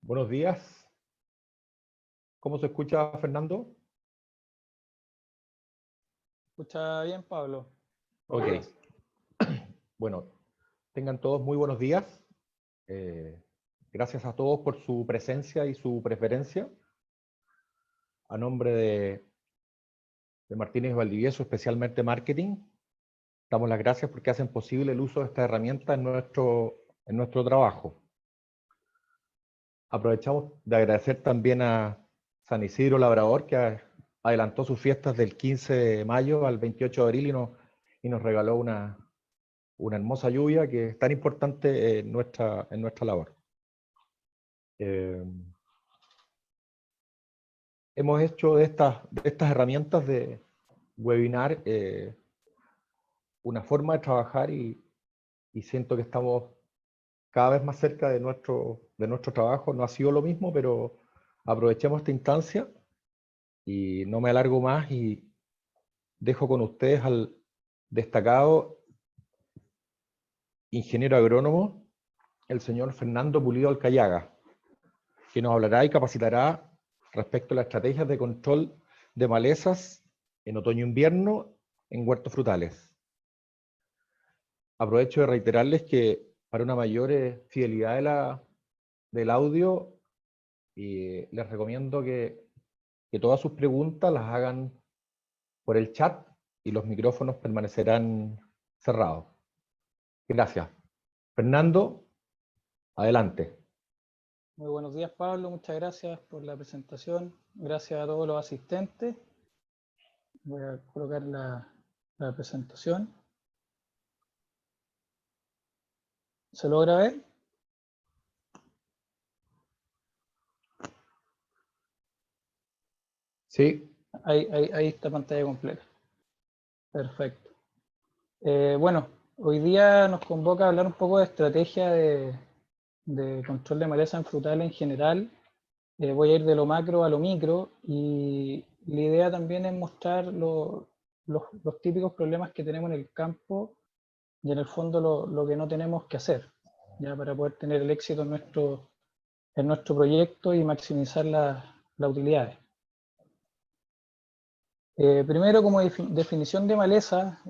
Buenos días. ¿Cómo se escucha, Fernando? Escucha bien, Pablo. Ok. Bueno, tengan todos muy buenos días. Gracias a todos por su presencia y su preferencia. A nombre de Martínez Valdivieso, especialmente Marketing, damos las gracias porque hacen posible el uso de esta herramienta en nuestro trabajo. Aprovechamos de agradecer también a San Isidro Labrador, que adelantó sus fiestas del 15 de mayo al 28 de abril y nos regaló una hermosa lluvia que es tan importante en nuestra labor. Hemos hecho de estas herramientas de webinar una forma de trabajar y siento que estamos cada vez más cerca de nuestro trabajo. No ha sido lo mismo, pero aprovechemos esta instancia y no me alargo más y dejo con ustedes al destacado ingeniero agrónomo, el señor Fernando Pulido Alcayaga, que nos hablará y capacitará respecto a las estrategias de control de malezas en otoño-invierno en huertos frutales. Aprovecho de reiterarles que para una mayor fidelidad del audio, les recomiendo que todas sus preguntas las hagan por el chat y los micrófonos permanecerán cerrados. Gracias. Fernando, adelante. Muy buenos días, Pablo. Muchas gracias por la presentación. Gracias a todos los asistentes. Voy a colocar la presentación. ¿Se logra ver? Sí. Ahí está pantalla completa. Perfecto. Bueno, hoy día nos convoca a hablar un poco de estrategia de control de maleza en frutales en general. Voy a ir de lo macro a lo micro y la idea también es mostrar los típicos problemas que tenemos en el campo y en el fondo lo que no tenemos que hacer, ya para poder tener el éxito en nuestro proyecto y maximizar las utilidades. Primero, como definición de maleza,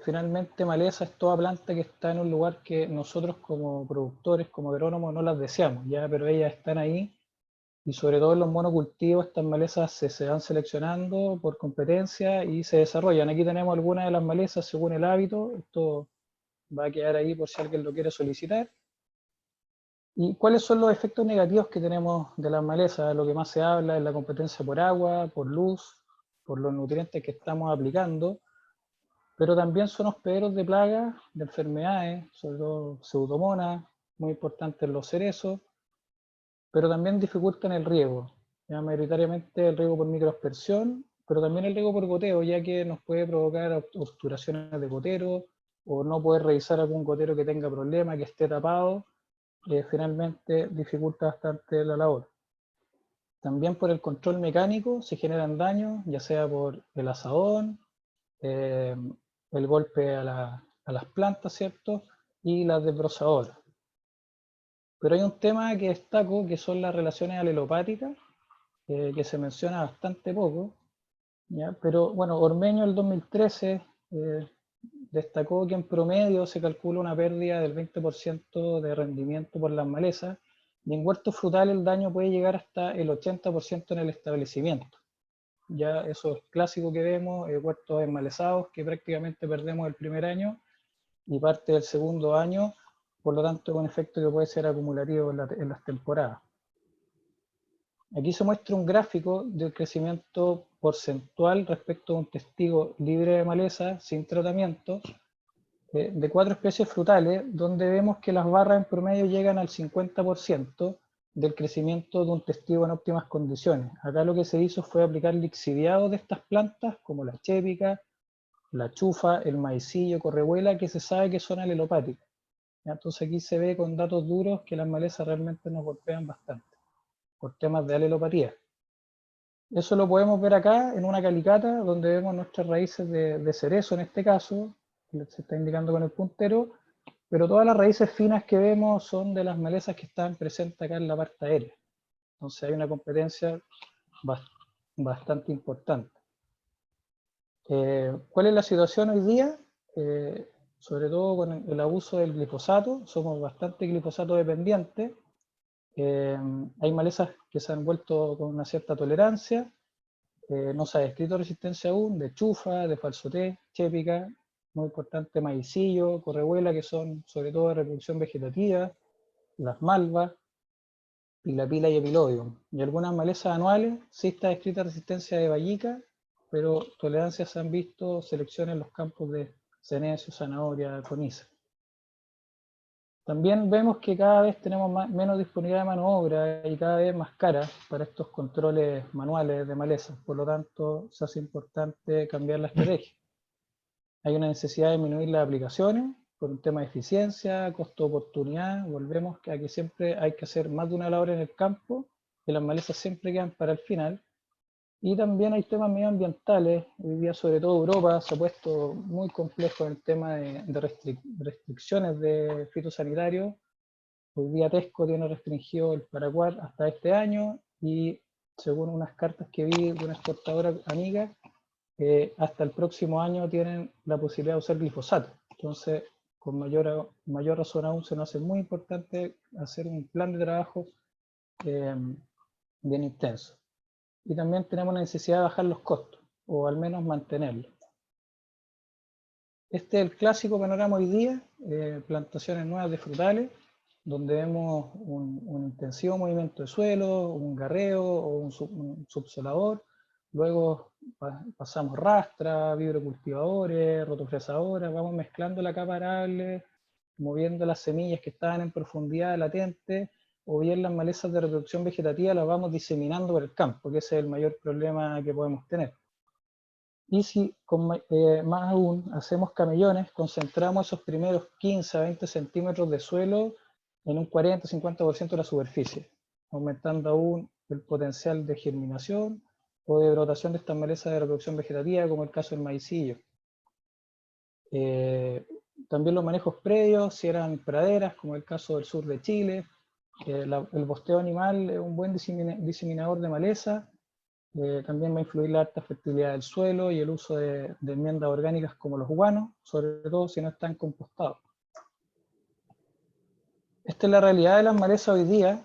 finalmente maleza es toda planta que está en un lugar que nosotros como productores, como agrónomos, no las deseamos, ya, pero ellas están ahí. Y sobre todo en los monocultivos, estas malezas se van seleccionando por competencia y se desarrollan. Aquí tenemos algunas de las malezas según el hábito. Esto va a quedar ahí por si alguien lo quiere solicitar. ¿Y cuáles son los efectos negativos que tenemos de las malezas? Lo que más se habla es la competencia por agua, por luz, por los nutrientes que estamos aplicando, pero también son hospederos de plagas, de enfermedades, sobre todo pseudomonas, muy importantes en los cerezos, pero también dificultan el riego, ya mayoritariamente el riego por microaspersión, pero también el riego por goteo, ya que nos puede provocar obturaciones de gotero, o no poder revisar algún gotero que tenga problema, que esté tapado, finalmente dificulta bastante la labor. También por el control mecánico se generan daños, ya sea por el azadón, el golpe a las plantas, ¿cierto? Y las desbrozadoras. Pero hay un tema que destaco, que son las relaciones alelopáticas, que se menciona bastante poco, ¿ya? Pero bueno, Ormeño el 2013 destacó que en promedio se calcula una pérdida del 20% de rendimiento por las malezas, y en huertos frutales el daño puede llegar hasta el 80% en el establecimiento. Ya eso es clásico que vemos, huertos enmalezados que prácticamente perdemos el primer año y parte del segundo año, por lo tanto es un efecto que puede ser acumulativo en las temporadas. Aquí se muestra un gráfico del crecimiento porcentual respecto a un testigo libre de maleza, sin tratamiento, de 4 especies frutales, donde vemos que las barras en promedio llegan al 50% del crecimiento de un testigo en óptimas condiciones. Acá lo que se hizo fue aplicar lixiviados de estas plantas, como la chépica, la chufa, el maicillo, correhuela, que se sabe que son alelopáticas. Entonces aquí se ve con datos duros que las malezas realmente nos golpean bastante por temas de alelopatía. Eso lo podemos ver acá en una calicata donde vemos nuestras raíces de cerezo en este caso, que se está indicando con el puntero, pero todas las raíces finas que vemos son de las malezas que están presentes acá en la parte aérea. Entonces hay una competencia bastante importante. ¿Cuál es la situación hoy día? Sobre todo con el abuso del glifosato, somos bastante glifosato dependientes. Hay malezas que se han vuelto con una cierta tolerancia. No se ha descrito resistencia aún de chufa, de falsoté, chépica, muy importante maicillo, correhuela, que son sobre todo de reproducción vegetativa, las malvas, pilapila y epilodium. Y algunas malezas anuales sí está descrita resistencia de vallica, pero tolerancias se han visto selecciones en los campos de senecio, zanahoria, coniza. También vemos que cada vez tenemos menos disponibilidad de mano de obra y cada vez más cara para estos controles manuales de malezas. Por lo tanto, se hace importante cambiar la estrategia. Hay una necesidad de disminuir las aplicaciones por un tema de eficiencia, costo-oportunidad. Volvemos a que siempre hay que hacer más de una labor en el campo, que las malezas siempre quedan para el final. Y también hay temas medioambientales. Hoy día, sobre todo Europa, se ha puesto muy complejo en el tema de restricciones de fitosanitarios. Hoy día Tesco tiene restringido el paraguas hasta este año y según unas cartas que vi de una exportadora amiga, hasta el próximo año tienen la posibilidad de usar glifosato. Entonces, con mayor razón aún, se nos hace muy importante hacer un plan de trabajo bien intenso. Y también tenemos la necesidad de bajar los costos, o al menos mantenerlos. Este es el clásico panorama hoy día, plantaciones nuevas de frutales, donde vemos un intensivo movimiento de suelo, un garreo o un subsolador. Luego pasamos rastra, vibrocultivadores, rotofresadoras, vamos mezclando la capa arable, moviendo las semillas que estaban en profundidad latente, o bien las malezas de reproducción vegetativa las vamos diseminando por el campo, que ese es el mayor problema que podemos tener. Y si más aún hacemos camellones, concentramos esos primeros 15 a 20 centímetros de suelo en un 40-50% de la superficie, aumentando aún el potencial de germinación o de brotación de estas malezas de reproducción vegetativa, como el caso del maicillo. También los manejos previos, si eran praderas, como el caso del sur de Chile. El bosteo animal es un buen diseminador de maleza. También va a influir la alta fertilidad del suelo y el uso de enmiendas orgánicas como los guanos, sobre todo si no están compostados. Esta es la realidad de las malezas hoy día.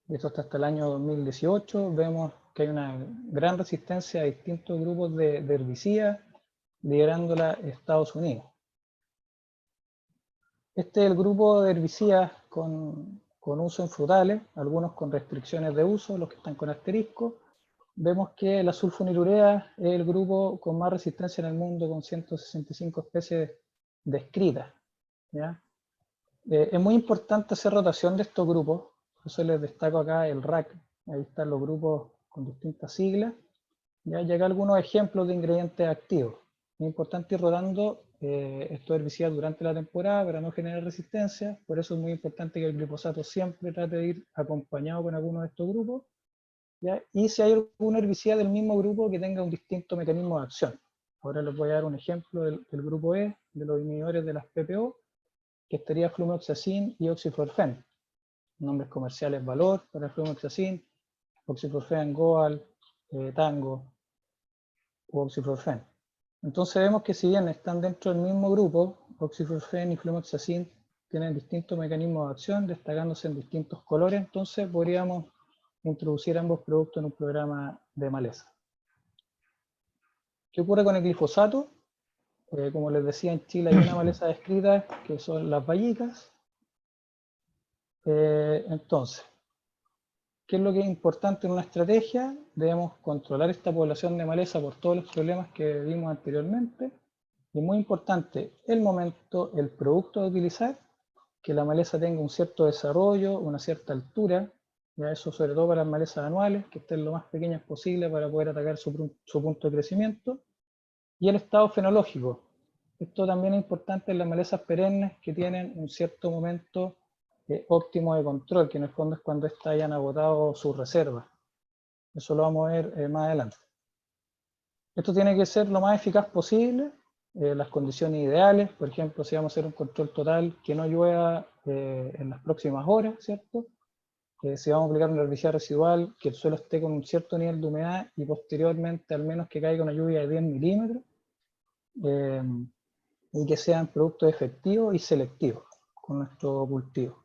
Esto hasta el año 2018. Vemos que hay una gran resistencia a distintos grupos de herbicidas, liderándola Estados Unidos. Este es el grupo de herbicidas con uso en frutales, algunos con restricciones de uso, los que están con asterisco. Vemos que la sulfonilurea es el grupo con más resistencia en el mundo, con 165 especies descritas, ¿ya? Es muy importante hacer rotación de estos grupos, por eso les destaco acá el RAC, ahí están los grupos con distintas siglas, ¿ya? Y acá algunos ejemplos de ingredientes activos. Es importante ir rotando estos herbicidas durante la temporada para no generar resistencia, por eso es muy importante que el glifosato siempre trate de ir acompañado con alguno de estos grupos, ¿ya? Y si hay algún herbicida del mismo grupo que tenga un distinto mecanismo de acción. Ahora les voy a dar un ejemplo del grupo E, de los inhibidores de las PPO, que estaría flumeoxacin y oxiflorfen. Nombres comerciales Valor para flumeoxacin, oxiflorfen Goal, Tango o oxiflorfen. Entonces vemos que si bien están dentro del mismo grupo, oxiflorfen y flumeoxacin tienen distintos mecanismos de acción, destacándose en distintos colores, entonces podríamos introducir ambos productos en un programa de maleza. ¿Qué ocurre con el glifosato? Como les decía, en Chile hay una maleza descrita que son las vallicas. Entonces, ¿qué es lo que es importante en una estrategia? Debemos controlar esta población de maleza por todos los problemas que vimos anteriormente. Y muy importante, el momento, el producto a utilizar, que la maleza tenga un cierto desarrollo, una cierta altura, ya eso sobre todo para las malezas anuales, que estén lo más pequeñas posible para poder atacar su punto de crecimiento. Y el estado fenológico. Esto también es importante en las malezas perennes que tienen un cierto momento óptimo de control, que en el fondo es cuando éstas hayan agotado sus reservas. Eso lo vamos a ver más adelante. Esto tiene que ser lo más eficaz posible, las condiciones ideales, por ejemplo, si vamos a hacer un control total, que no llueva en las próximas horas, ¿cierto? si vamos a aplicar un herbicida residual, que el suelo esté con un cierto nivel de humedad y posteriormente al menos que caiga una lluvia de 10 milímetros y que sean productos efectivos y selectivos con nuestro cultivo.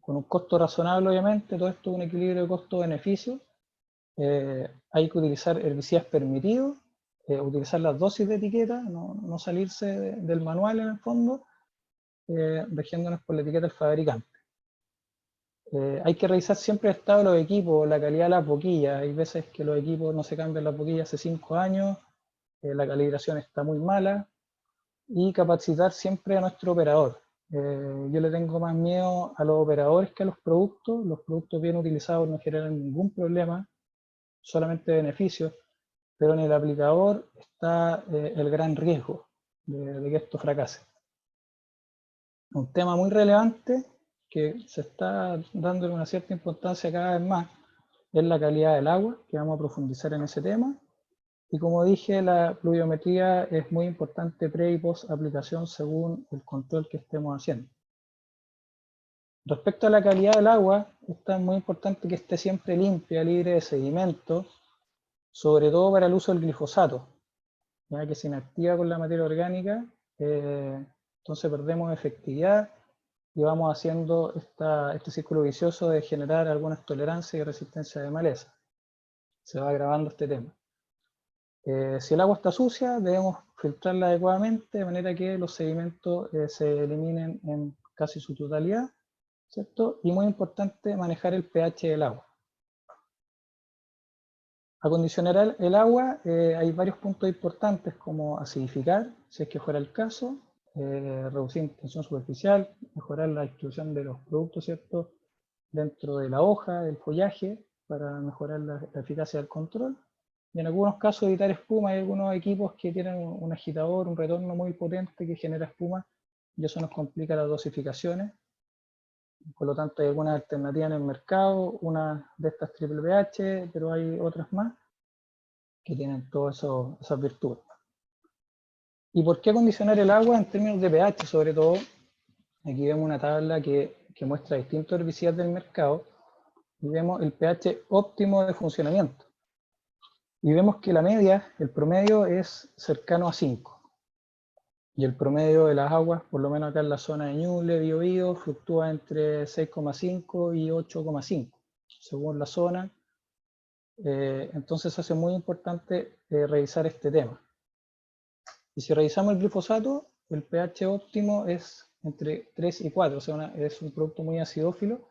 Con un costo razonable, obviamente, todo esto es un equilibrio de costo-beneficio. Hay que utilizar herbicidas permitidos, utilizar las dosis de etiqueta, no salirse del manual en el fondo, rigiéndonos por la etiqueta del fabricante. Hay que revisar siempre el estado de los equipos, la calidad de las boquillas. Hay veces que los equipos no se cambian las boquillas hace 5 años, la calibración está muy mala, y capacitar siempre a nuestro operador. Yo le tengo más miedo a los operadores que a los productos bien utilizados no generan ningún problema, solamente beneficios, pero en el aplicador está el gran riesgo de que esto fracase. Un tema muy relevante que se está dando una cierta importancia cada vez más es la calidad del agua, que vamos a profundizar en ese tema. Y como dije, la pluviometría es muy importante pre y post aplicación según el control que estemos haciendo. Respecto a la calidad del agua, es muy importante que esté siempre limpia, libre de sedimentos, sobre todo para el uso del glifosato, ya que se inactiva con la materia orgánica, entonces perdemos efectividad y vamos haciendo este círculo vicioso de generar algunas tolerancias y resistencia de maleza. Se va agravando este tema. Si el agua está sucia, debemos filtrarla adecuadamente de manera que los sedimentos se eliminen en casi su totalidad, ¿cierto? Y muy importante, manejar el pH del agua. Acondicionar el agua, hay varios puntos importantes como acidificar, si es que fuera el caso, reducir tensión superficial, mejorar la distribución de los productos, ¿cierto? Dentro de la hoja, del follaje, para mejorar la eficacia del control. Y en algunos casos evitar espuma. Hay algunos equipos que tienen un agitador, un retorno muy potente que genera espuma y eso nos complica las dosificaciones. Por lo tanto hay algunas alternativas en el mercado, una de estas triple pH, pero hay otras más que tienen todas esas virtudes. ¿Y por qué acondicionar el agua en términos de pH? Sobre todo, aquí vemos una tabla que muestra distintos herbicidas del mercado y vemos el pH óptimo de funcionamiento. Y vemos que la media, el promedio es cercano a 5. Y el promedio de las aguas, por lo menos acá en la zona de Ñuble, Biobío, fluctúa entre 6,5 y 8,5, según la zona. Entonces hace muy importante revisar este tema. Y si revisamos el glifosato, el pH óptimo es entre 3 y 4, o sea, es un producto muy acidófilo.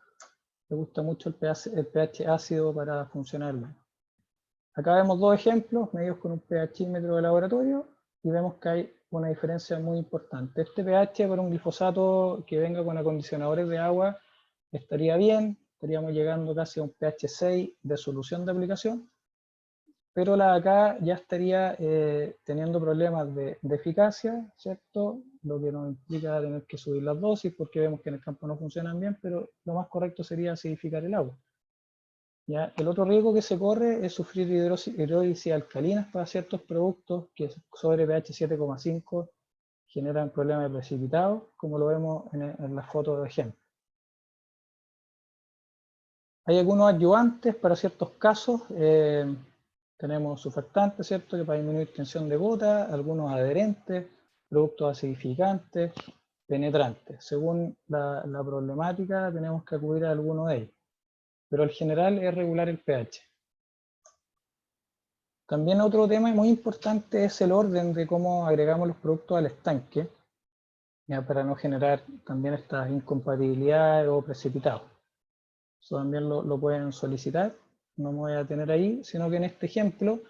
Le gusta mucho el pH ácido para funcionar bien. Acá vemos dos ejemplos medidos con un pHímetro de laboratorio y vemos que hay una diferencia muy importante. Este pH para un glifosato que venga con acondicionadores de agua estaría bien, estaríamos llegando casi a un pH 6 de solución de aplicación, pero la de acá ya estaría teniendo problemas de eficacia, ¿cierto? Lo que nos implica tener que subir las dosis porque vemos que en el campo no funcionan bien, pero lo más correcto sería acidificar el agua. ¿Ya? El otro riesgo que se corre es sufrir hidrólisis alcalinas para ciertos productos que sobre pH 7,5 generan problemas de precipitado, como lo vemos en la foto de ejemplo. Hay algunos ayudantes para ciertos casos. Tenemos surfactantes, ¿cierto?, que para disminuir tensión de gota, algunos adherentes, productos acidificantes, penetrantes. Según la problemática, tenemos que acudir a alguno de ellos. Pero en general es regular el pH. También otro tema muy importante es el orden de cómo agregamos los productos al estanque, ya, para no generar también estas incompatibilidades o precipitados. Eso también lo pueden solicitar, no me voy a tener ahí, sino que en este ejemplo,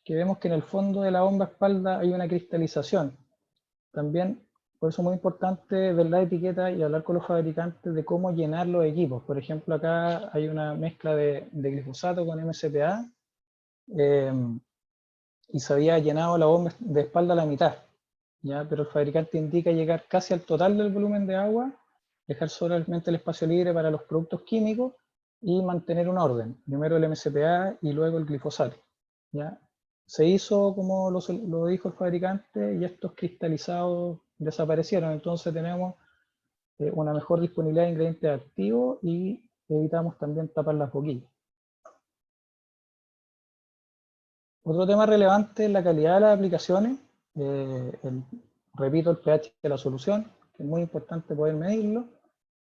que vemos que en el fondo de la bomba espalda hay una cristalización. También, por eso es muy importante ver la etiqueta y hablar con los fabricantes de cómo llenar los equipos. Por ejemplo, acá hay una mezcla de glifosato con MCPA, y se había llenado la bomba de espalda a la mitad, ¿ya? Pero el fabricante indica llegar casi al total del volumen de agua, dejar solamente el espacio libre para los productos químicos y mantener un orden, primero el MCPA y luego el glifosato, ¿ya? Se hizo como lo dijo el fabricante y estos cristalizados desaparecieron, entonces tenemos una mejor disponibilidad de ingredientes activos y evitamos también tapar las boquillas. Otro tema relevante es la calidad de las aplicaciones. Repito, el pH de la solución, que es muy importante poder medirlo.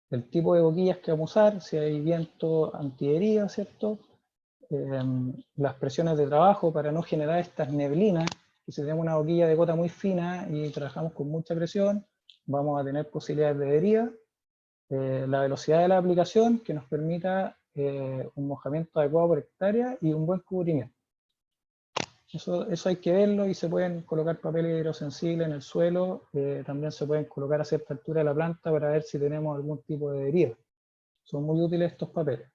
El tipo de boquillas que vamos a usar, si hay viento antiadherido, ¿cierto? Las presiones de trabajo para no generar estas neblinas, que si tenemos una boquilla de gota muy fina y trabajamos con mucha presión, vamos a tener posibilidades de deriva. La velocidad de la aplicación, que nos permita un mojamiento adecuado por hectárea y un buen cubrimiento. Eso hay que verlo, y se pueden colocar papeles hidrosensibles en el suelo, también se pueden colocar a cierta altura de la planta para ver si tenemos algún tipo de deriva. Son muy útiles estos papeles.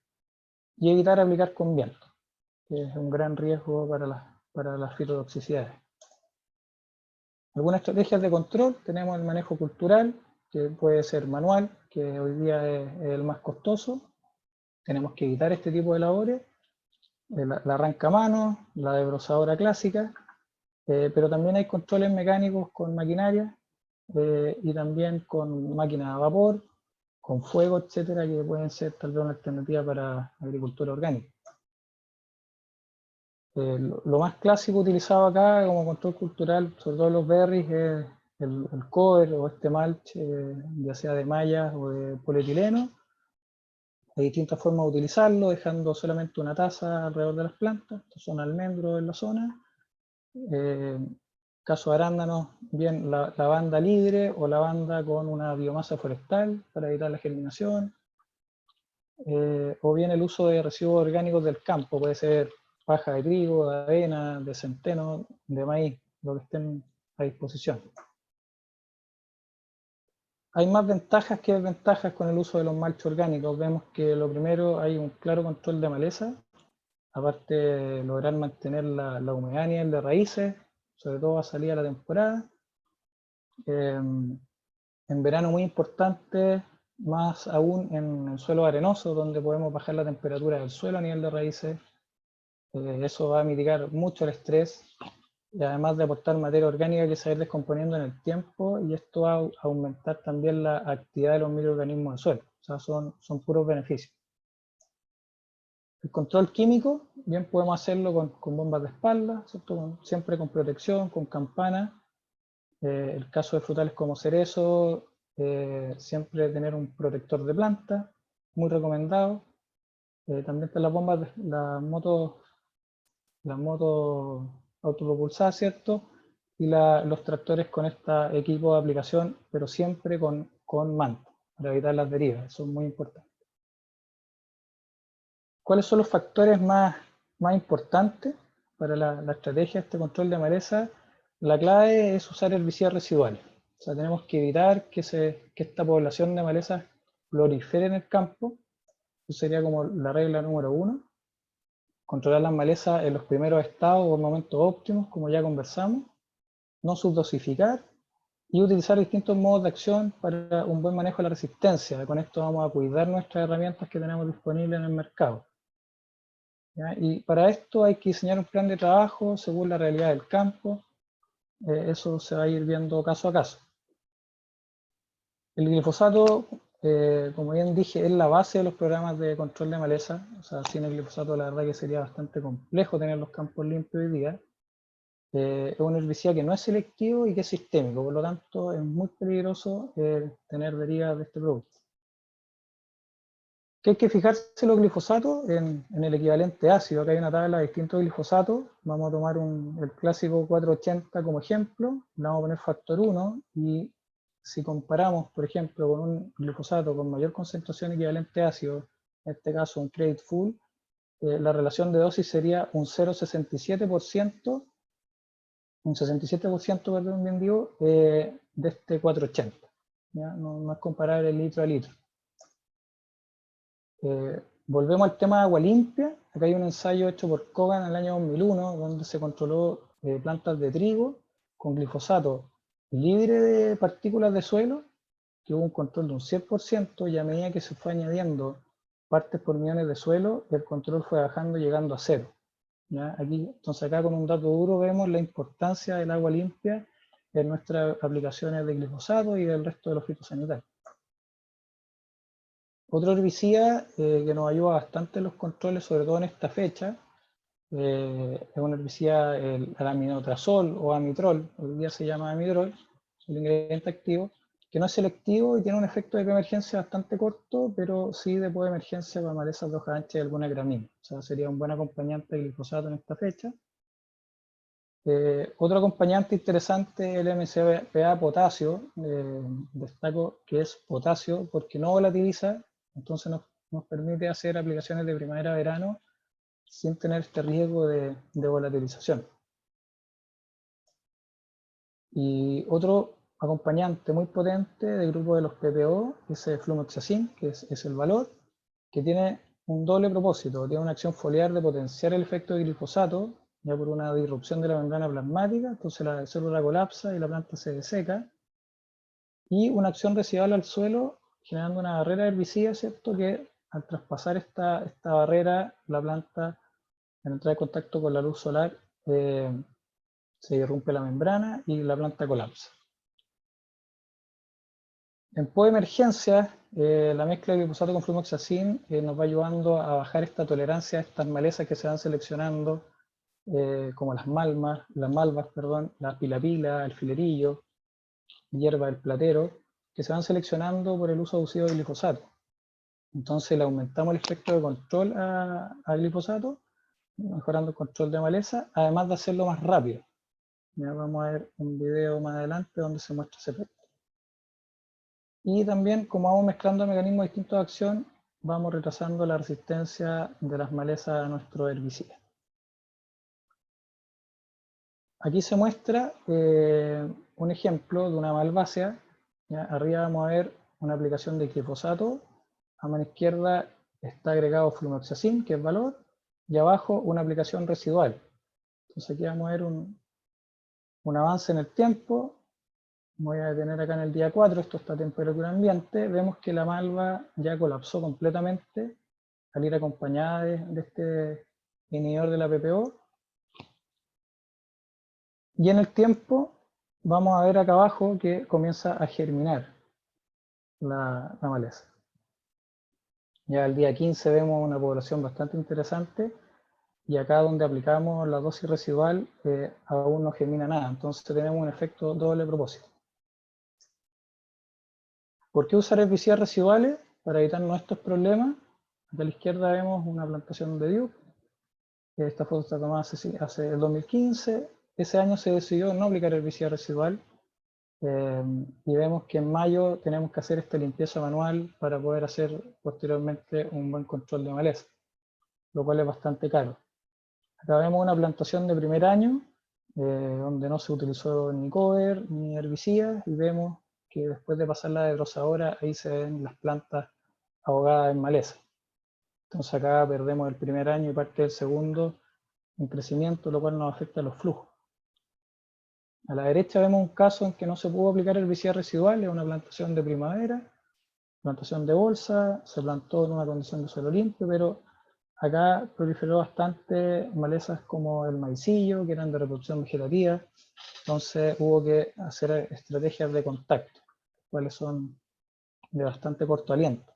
Y evitar aplicar con viento, que es un gran riesgo para las fitotoxicidades. Algunas estrategias de control: tenemos el manejo cultural, que puede ser manual, que hoy día es el más costoso. Tenemos que evitar este tipo de labores. La arranca a mano, la desbrozadora clásica, pero también hay controles mecánicos con maquinaria y también con máquinas a vapor, con fuego, etcétera, que pueden ser tal vez una alternativa para agricultura orgánica. Lo más clásico utilizado acá como control cultural, sobre todo los berries, es el cover o este mulch, ya sea de mallas o de polietileno. Hay distintas formas de utilizarlo, dejando solamente una taza alrededor de las plantas. Estos son almendros en la zona. Caso de arándanos, bien lavanda libre o lavanda con una biomasa forestal para evitar la germinación. O bien el uso de residuos orgánicos del campo, puede ser paja de trigo, de avena, de centeno, de maíz, lo que estén a disposición. Hay más ventajas que desventajas con el uso de los mulch orgánicos. Vemos que lo primero, hay un claro control de maleza, aparte de lograr mantener la humedad a nivel de raíces, sobre todo a salida de la temporada. En verano muy importante, más aún en suelos arenosos, donde podemos bajar la temperatura del suelo a nivel de raíces. Eso va a mitigar mucho el estrés, y además de aportar materia orgánica que se va a ir descomponiendo en el tiempo, y esto va a aumentar también la actividad de los microorganismos del suelo. O sea, son puros beneficios. El control químico, bien podemos hacerlo con bombas de espalda, ¿cierto? Siempre con protección, con campana. El caso de frutales como cerezo, siempre tener un protector de planta, muy recomendado. También están las bombas, las motos autopropulsadas, ¿cierto? Y los tractores con este equipo de aplicación, pero siempre con manta, para evitar las derivas. Eso es muy importante. ¿Cuáles son los factores más importantes para la estrategia de este control de maleza? La clave es usar herbicidas residuales. O sea, tenemos que evitar que esta población de malezas prolifere en el campo. Eso sería como la regla número 1. Controlar las malezas en los primeros estados o momentos óptimos, como ya conversamos. No subdosificar y utilizar distintos modos de acción para un buen manejo de la resistencia. Con esto vamos a cuidar nuestras herramientas que tenemos disponibles en el mercado. ¿Ya? Y para esto hay que diseñar un plan de trabajo según la realidad del campo. Eso se va a ir viendo caso a caso. El glifosato, como bien dije, es la base de los programas de control de maleza. O sea, sin el glifosato la verdad que sería bastante complejo tener los campos limpios hoy día. Es un herbicida que no es selectivo y que es sistémico, por lo tanto es muy peligroso tener derivas de este producto. ¿Qué hay que fijarse los glifosatos? En el equivalente ácido. Acá hay una tabla de distintos glifosatos. Vamos a tomar el clásico 480 como ejemplo. Le vamos a poner factor 1 y si comparamos, por ejemplo, con un glifosato con mayor concentración equivalente ácido, en este caso un Credit Full, la relación de dosis sería un 0,67%, un 67%, perdón, bien digo, de este 480. ¿Ya? No es comparable el litro a litro. Volvemos al tema de agua limpia. Acá hay un ensayo hecho por Kogan en el año 2001, donde se controló plantas de trigo con glifosato libre de partículas de suelo, que hubo un control de un 100%, y a medida que se fue añadiendo partes por millones de suelo, el control fue bajando, llegando a 0. ¿Ya? Entonces acá con un dato duro vemos la importancia del agua limpia en nuestras aplicaciones de glifosato y del resto de los fitosanitarios. Otro herbicida que nos ayuda bastante en los controles, sobre todo en esta fecha, es un herbicida, el aminotrazol o amitrol, hoy día se llama amitrol, el ingrediente activo, que no es selectivo y tiene un efecto de emergencia bastante corto, pero sí de emergencia para malezas de hoja ancha y alguna gramínea. O sea, sería un buen acompañante de glifosato en esta fecha. Otro acompañante interesante es el MCPA potasio. Destaco que es potasio porque no volatiliza, entonces nos permite hacer aplicaciones de primavera-verano sin tener este riesgo de volatilización. Y otro acompañante muy potente del grupo de los PPO es el flumoxacin, que es el valor, que tiene un doble propósito. Tiene una acción foliar de potenciar el efecto de glifosato, ya por una disrupción de la membrana plasmática, entonces la célula colapsa y la planta se deseca, y una acción residual al suelo, generando una barrera herbicida, ¿cierto? Que al traspasar esta barrera, la planta, al entrar en contacto con la luz solar, se irrumpe la membrana y la planta colapsa. En emergencia, la mezcla de glifosato con flumoxacin nos va ayudando a bajar esta tolerancia a estas malezas que se van seleccionando, como las malvas, la pilapila, el filerillo, hierba del platero, que se van seleccionando por el uso abusivo de glifosato. Entonces le aumentamos el efecto de control a glifosato, mejorando el control de maleza, además de hacerlo más rápido. Ya vamos a ver un video más adelante donde se muestra ese efecto. Y también, como vamos mezclando mecanismos distintos de acción, vamos retrasando la resistencia de las malezas a nuestro herbicida. Aquí se muestra un ejemplo de una malvácea. ¿Ya? Arriba vamos a ver una aplicación de glifosato. A mano izquierda está agregado flumoxacin, que es valor, y abajo una aplicación residual. Entonces aquí vamos a ver un avance en el tiempo. Voy a detener acá en el día 4, esto está a temperatura ambiente. Vemos que la malva ya colapsó completamente al ir acompañada de este inhibidor de la PPO. Y en el tiempo vamos a ver acá abajo que comienza a germinar la maleza. Ya al día 15 vemos una población bastante interesante, y acá donde aplicamos la dosis residual aún no germina nada, entonces tenemos un efecto doble propósito. ¿Por qué usar herbicidas residuales? Para evitarnos estos problemas. Acá a la izquierda vemos una plantación de Duke. Esta foto está tomada hace el 2015. Ese año se decidió no aplicar herbicida residual. Y vemos que en mayo tenemos que hacer esta limpieza manual para poder hacer posteriormente un buen control de maleza, lo cual es bastante caro. Acá vemos una plantación de primer año, donde no se utilizó ni cover ni herbicidas, y vemos que después de pasar la desbrozadora, ahí se ven las plantas ahogadas en maleza. Entonces acá perdemos el primer año y parte del segundo en crecimiento, lo cual nos afecta a los flujos. A la derecha vemos un caso en que no se pudo aplicar herbicida residual, es una plantación de primavera, plantación de bolsa, se plantó en una condición de suelo limpio, pero acá proliferó bastante malezas como el maicillo, que eran de reproducción vegetativa, entonces hubo que hacer estrategias de contacto, cuales son de bastante corto aliento.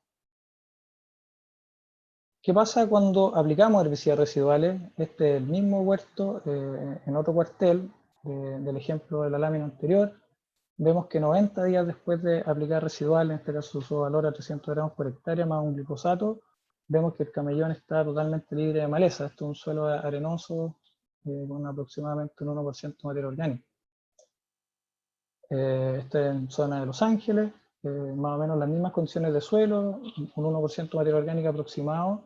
¿Qué pasa cuando aplicamos herbicidas residuales? Este es el mismo huerto en otro cuartel del ejemplo de la lámina anterior. Vemos que 90 días después de aplicar residual, en este caso su valor a 300 gramos por hectárea más un glifosato, vemos que el camellón está totalmente libre de maleza. Esto es un suelo arenoso con aproximadamente un 1% de materia orgánica. Este es en zona de Los Ángeles, más o menos las mismas condiciones de suelo, un 1% de materia orgánica aproximado.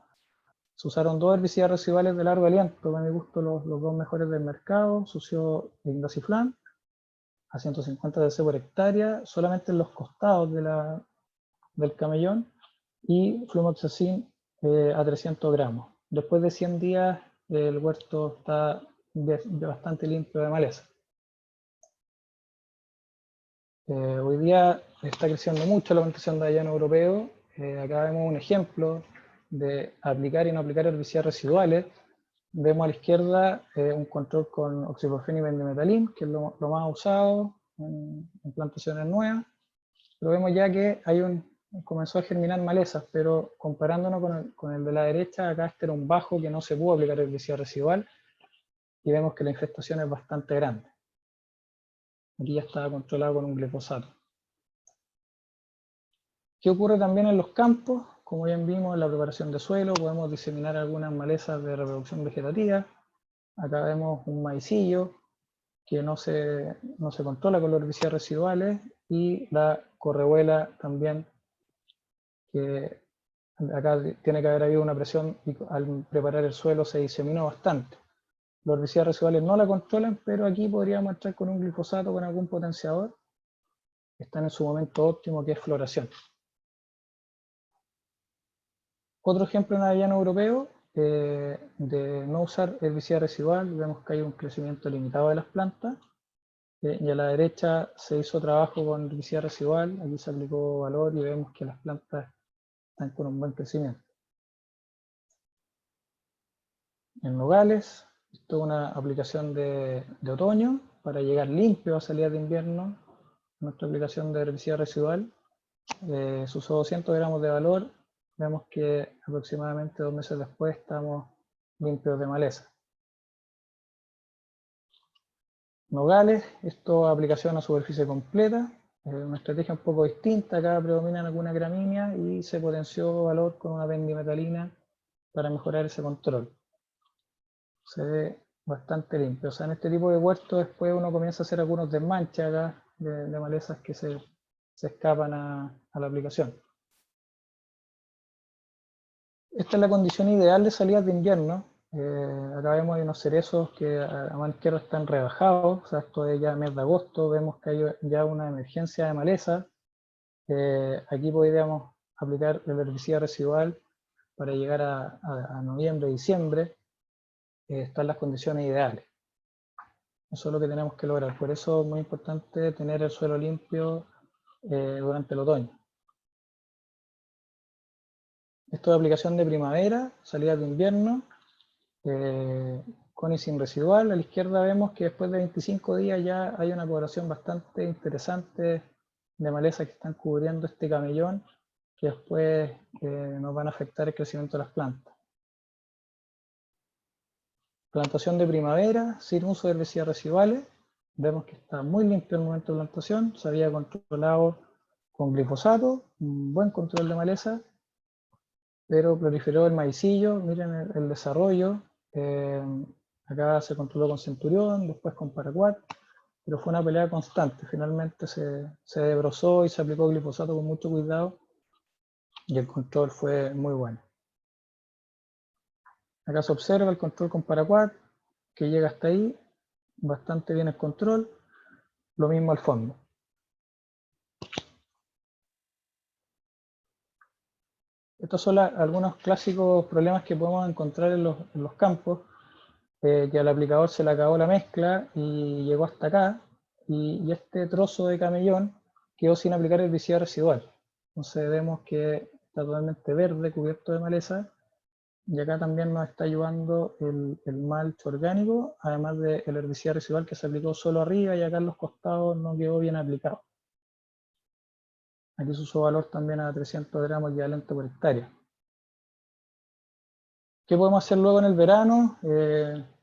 Se usaron 2 herbicidas residuales de largo aliento, para mi gusto los 2 mejores del mercado. Se usó Indaciflan a 150 cc por hectárea, solamente en los costados del camellón, y flumoxacin a 300 gramos. Después de 100 días el huerto está bastante limpio de maleza. Hoy día está creciendo mucho la plantación de avellano europeo. Acá vemos un ejemplo de aplicar y no aplicar herbicidas residuales. Vemos a la izquierda un control con oxipropeno y bendimetalin, que es lo más usado en plantaciones nuevas. Pero vemos ya que hay un comenzó a germinar malezas, pero comparándonos con el de la derecha, acá este era un bajo que no se pudo aplicar herbicida residual y vemos que la infestación es bastante grande. Aquí ya estaba controlado con un glifosato. ¿Qué ocurre también en los campos? Como bien vimos en la preparación de suelo, podemos diseminar algunas malezas de reproducción vegetativa. Acá vemos un maicillo que no se controla con los herbicidas residuales, y la correhuela también, que acá tiene que haber habido una presión y al preparar el suelo se diseminó bastante. Los herbicidas residuales no la controlan, pero aquí podríamos entrar con un glifosato, con algún potenciador. Están en su momento óptimo, que es floración. Otro ejemplo en avellano europeo de no usar herbicida residual, vemos que hay un crecimiento limitado de las plantas, y a la derecha se hizo trabajo con herbicida residual, aquí se aplicó valor y vemos que las plantas están con un buen crecimiento. En nogales, esto es una aplicación de otoño para llegar limpio a salida de invierno. Nuestra aplicación de herbicida residual se usó 200 gramos de valor. Vemos que aproximadamente 2 meses después estamos limpios de maleza. Nogales, esto es aplicación a superficie completa. Una estrategia un poco distinta. Acá predominan algunas gramíneas y se potenció valor con una pendimetalina para mejorar ese control. Se ve bastante limpio. O sea, en este tipo de huertos después uno comienza a hacer algunos desmanches acá de malezas que se escapan a la aplicación. Esta es la condición ideal de salidas de invierno. Acá vemos hay unos cerezos que a mano izquierda están rebajados. O sea, esto es ya mes de agosto. Vemos que hay ya una emergencia de maleza. Aquí podríamos aplicar el herbicida residual para llegar a noviembre, diciembre. Están las condiciones ideales. Eso es lo que tenemos que lograr. Por eso es muy importante tener el suelo limpio durante el otoño. Esto es aplicación de primavera, salida de invierno, con y sin residual. A la izquierda vemos que después de 25 días ya hay una coloración bastante interesante de maleza que están cubriendo este camellón, que después nos van a afectar el crecimiento de las plantas. Plantación de primavera, sin uso de herbicidas residuales. Vemos que está muy limpio el momento de plantación, se había controlado con glifosato, un buen control de maleza, pero proliferó el maicillo. Miren el desarrollo. Acá se controló con Centurión, después con Paraquat, pero fue una pelea constante. Finalmente se desbrozó y se aplicó glifosato con mucho cuidado y el control fue muy bueno. Acá se observa el control con Paraquat, que llega hasta ahí, bastante bien el control. Lo mismo al fondo. Estos son algunos clásicos problemas que podemos encontrar en los campos, que al aplicador se le acabó la mezcla y llegó hasta acá, y este trozo de camellón quedó sin aplicar herbicida residual. Entonces vemos que está totalmente verde, cubierto de maleza, y acá también nos está ayudando el mulch orgánico, además del herbicida residual que se aplicó solo arriba, y acá en los costados no quedó bien aplicado. Aquí se usó valor también a 300 gramos equivalente por hectárea. ¿Qué podemos hacer luego en el verano?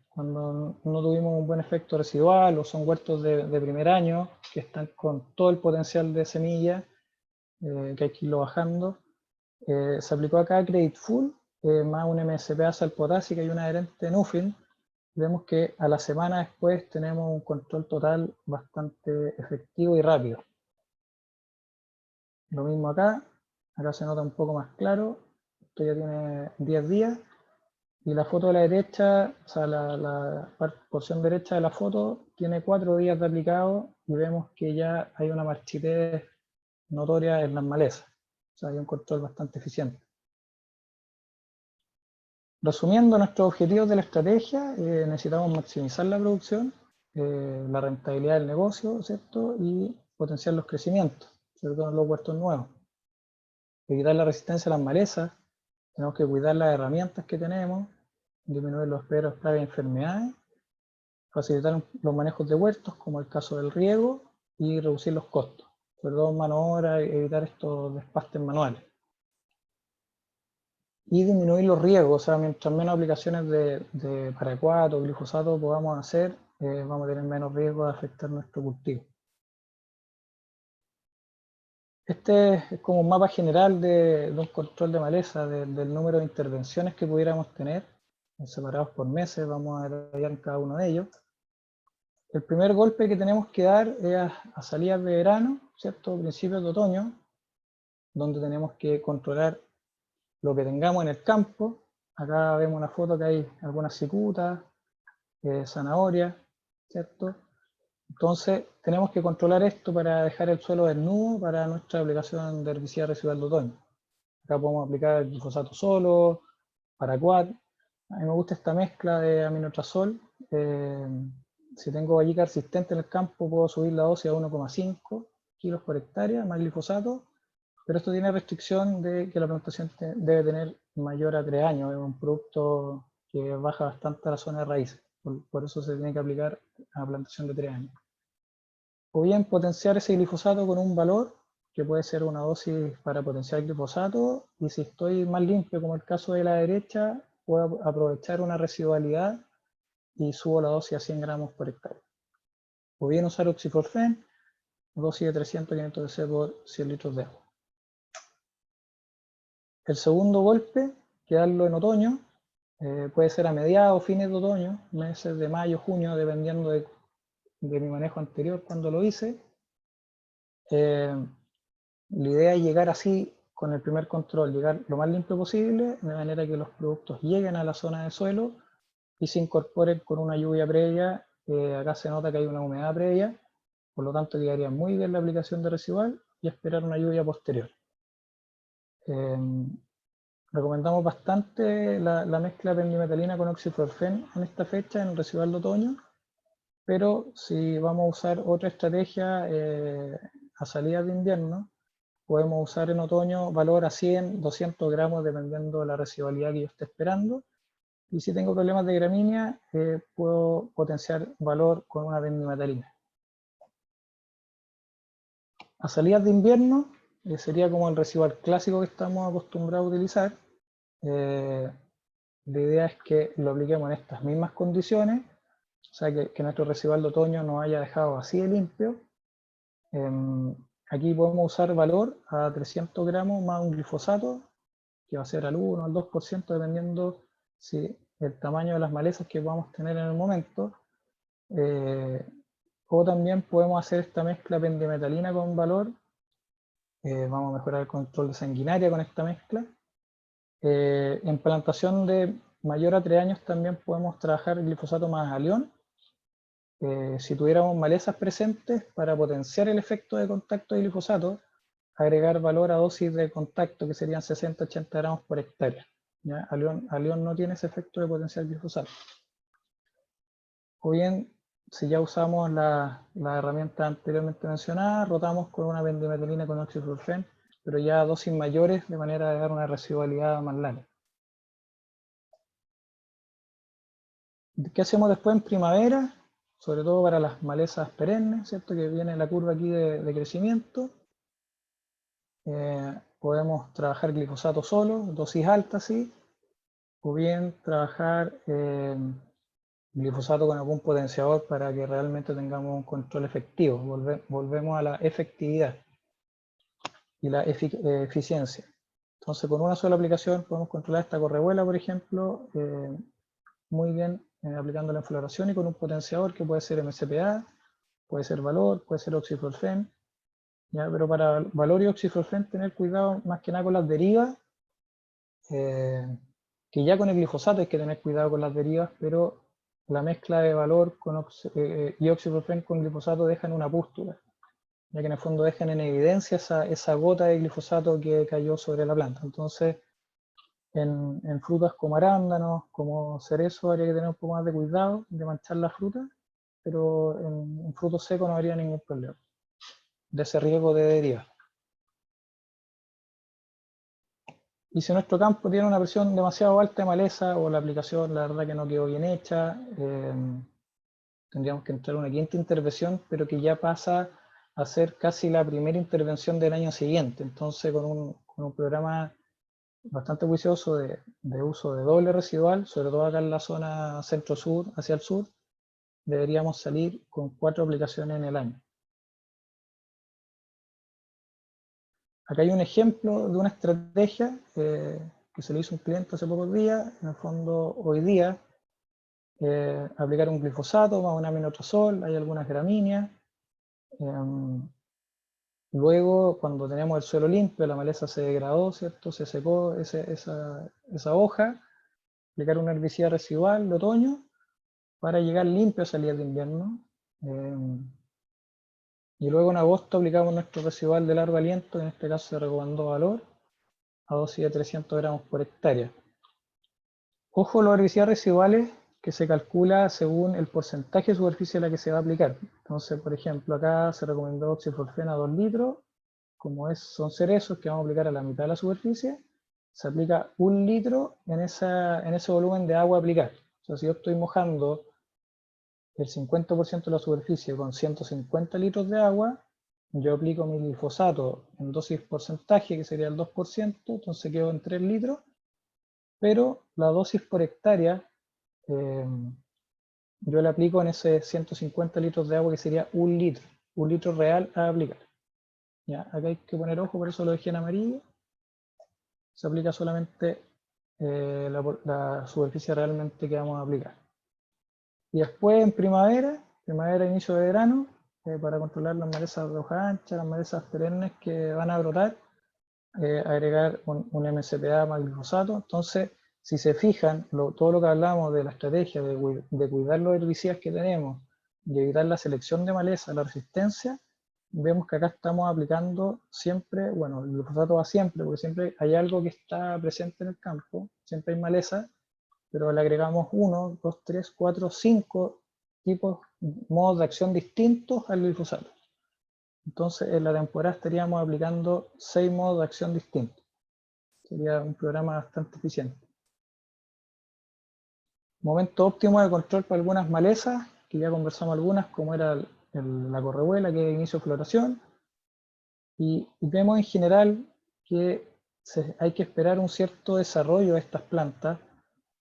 Cuando no tuvimos un buen efecto residual o son huertos de primer año que están con todo el potencial de semilla, que hay que irlo bajando. Se aplicó acá Credit Full, más un MSP al potásico y una adherente Nufin. Vemos que a la semana después tenemos un control total bastante efectivo y rápido. Lo mismo acá se nota un poco más claro. Esto ya tiene 10 días. Y la foto de la derecha, o sea, la porción derecha de la foto tiene 4 días de aplicado y vemos que ya hay una marchitez notoria en las malezas. O sea, hay un control bastante eficiente. Resumiendo nuestros objetivos de la estrategia, necesitamos maximizar la producción, la rentabilidad del negocio, ¿cierto? Y potenciar los crecimientos, sobre todo en los huertos nuevos. Evitar la resistencia a las malezas, tenemos que cuidar las herramientas que tenemos, disminuir los peligros, plagas y enfermedades, facilitar los manejos de huertos, como el caso del riego, y reducir los costos. sobre todo en mano obra, evitar estos despastes manuales. Y disminuir los riesgos, o sea, mientras menos aplicaciones de paraquat o glifosato podamos hacer, vamos a tener menos riesgo de afectar nuestro cultivo. Este es como un mapa general de un control de maleza, del número de intervenciones que pudiéramos tener, separados por meses, vamos a detallar en cada uno de ellos. El primer golpe que tenemos que dar es a salidas de verano, ¿cierto? Principios de otoño, donde tenemos que controlar lo que tengamos en el campo. Acá vemos una foto que hay algunas cicutas, zanahorias, ¿cierto? Entonces tenemos que controlar esto para dejar el suelo desnudo para nuestra aplicación de herbicida residual de otoño. Acá podemos aplicar el glifosato solo, paraquat. A mí me gusta esta mezcla de aminotrazol. Si tengo vallica resistente en el campo, puedo subir la dosis a 1,5 kilos por hectárea, más glifosato, pero esto tiene restricción de que la plantación debe tener mayor a 3 años. Es un producto que baja bastante la zona de raíces, por eso se tiene que aplicar a plantación de 3 años. O bien potenciar ese glifosato con un valor, que puede ser una dosis para potenciar glifosato, y si estoy más limpio, como el caso de la derecha, puedo aprovechar una residualidad y subo la dosis a 100 gramos por hectárea. O bien usar oxiforfen, dosis de 300-500 cc por 100 litros de agua. El segundo golpe, que darlo en otoño, puede ser a mediados o fines de otoño, meses de mayo, junio, dependiendo de mi manejo anterior cuando lo hice. La idea es llegar así con el primer control, llegar lo más limpio posible, de manera que los productos lleguen a la zona de suelo y se incorporen con una lluvia previa. Acá se nota que hay una humedad previa, por lo tanto quedaría muy bien la aplicación de residual y esperar una lluvia posterior. Recomendamos bastante la mezcla de pendimetalina con oxiflorfen en esta fecha, en el residual de otoño, pero si vamos a usar otra estrategia a salida de invierno, podemos usar en otoño valor a 100, 200 gramos, dependiendo de la residualidad que yo esté esperando. Y si tengo problemas de gramínea, puedo potenciar valor con una pendimetalina. A salidas de invierno, sería como el residual clásico que estamos acostumbrados a utilizar. La idea es que lo apliquemos en estas mismas condiciones, o sea que nuestro residual de otoño nos haya dejado así de limpio. Aquí podemos usar valor a 300 gramos más un glifosato, que va a ser al 1 o al 2%, dependiendo si el tamaño de las malezas que vamos a tener en el momento. O también podemos hacer esta mezcla pendimetalina con valor. Vamos a mejorar el control de sanguinaria con esta mezcla. En plantación de mayor a 3 años también podemos trabajar glifosato más alión. Si tuviéramos malezas presentes, para potenciar el efecto de contacto de glifosato, agregar valor a dosis de contacto, que serían 60-80 gramos por hectárea. ¿Ya? Alión no tiene ese efecto de potenciar glifosato. O bien, si ya usamos la herramienta anteriormente mencionada, rotamos con una pendimetalina con oxiflorfen, pero ya a dosis mayores, de manera de dar una residualidad más larga. ¿Qué hacemos después en primavera? Sobre todo para las malezas perennes, ¿cierto? Que viene la curva aquí de crecimiento. Podemos trabajar glifosato solo, dosis alta, sí. O bien trabajar glifosato con algún potenciador para que realmente tengamos un control efectivo. Volvemos a la efectividad y la eficiencia. Entonces, con una sola aplicación podemos controlar esta correhuela, por ejemplo, muy bien, aplicándola en floración y con un potenciador que puede ser MCPA, puede ser valor, puede ser oxiflorfen. ¿Ya? Pero para valor y oxiflorfen tener cuidado más que nada con las derivas, que ya con el glifosato hay que tener cuidado con las derivas, pero la mezcla de valor y oxiflorfen con glifosato dejan una pústula, ya que en el fondo dejan en evidencia esa gota de glifosato que cayó sobre la planta. Entonces, en frutas como arándanos, como cerezo, habría que tener un poco más de cuidado de manchar la fruta, pero en frutos secos no habría ningún problema de ese riesgo de deriva. Y si nuestro campo tiene una presión demasiado alta de maleza o la aplicación la verdad que no quedó bien hecha, tendríamos que entrar a una quinta intervención, pero que ya pasa hacer casi la primera intervención del año siguiente. Entonces, con un programa bastante juicioso de uso de doble residual, sobre todo acá en la zona centro-sur, hacia el sur, deberíamos salir con 4 aplicaciones en el año. Acá hay un ejemplo de una estrategia que se le hizo a un cliente hace pocos días. En el fondo, hoy día, aplicar un glifosato más un aminotrazol, hay algunas gramíneas. Luego, cuando tenemos el suelo limpio, la maleza se degradó, ¿cierto? Se secó esa hoja, aplicar un herbicida residual de otoño para llegar limpio a salir de invierno. Y luego en agosto aplicamos nuestro residual de largo aliento, en este caso se recomendó valor, a dosis de 300 gramos por hectárea. Ojo, los herbicidas residuales que se calcula según el porcentaje de superficie a la que se va a aplicar. Entonces, por ejemplo, acá se recomendó oxiflorfena 2 litros, como son cerezos que vamos a aplicar a la mitad de la superficie, se aplica 1 litro en ese volumen de agua a aplicar. O sea, si yo estoy mojando el 50% de la superficie con 150 litros de agua, yo aplico mi glifosato en dosis porcentaje, que sería el 2%, entonces quedo en 3 litros, pero la dosis por hectárea, yo la aplico en ese 150 litros de agua, que sería 1 litro real a aplicar. Ya, acá hay que poner ojo, por eso lo dejé en amarillo. Se aplica solamente la superficie realmente que vamos a aplicar. Y después en primavera, inicio de verano, para controlar las malezas de hoja ancha, las malezas perennes que van a brotar, agregar un MCPA más glifosato. Entonces, si se fijan, todo lo que hablamos de la estrategia de cuidar los herbicidas que tenemos y evitar la selección de maleza, la resistencia, vemos que acá estamos aplicando siempre, bueno, el glifosato va siempre, porque siempre hay algo que está presente en el campo, siempre hay maleza, pero le agregamos 1, 2, 3, 4, 5 tipos, modos de acción distintos al glifosato. Entonces, en la temporada estaríamos aplicando 6 modos de acción distintos. Sería un programa bastante eficiente. Momento óptimo de control para algunas malezas, que ya conversamos algunas, como era la correbuela, que es inicio de floración. Y vemos en general que hay que esperar un cierto desarrollo de estas plantas.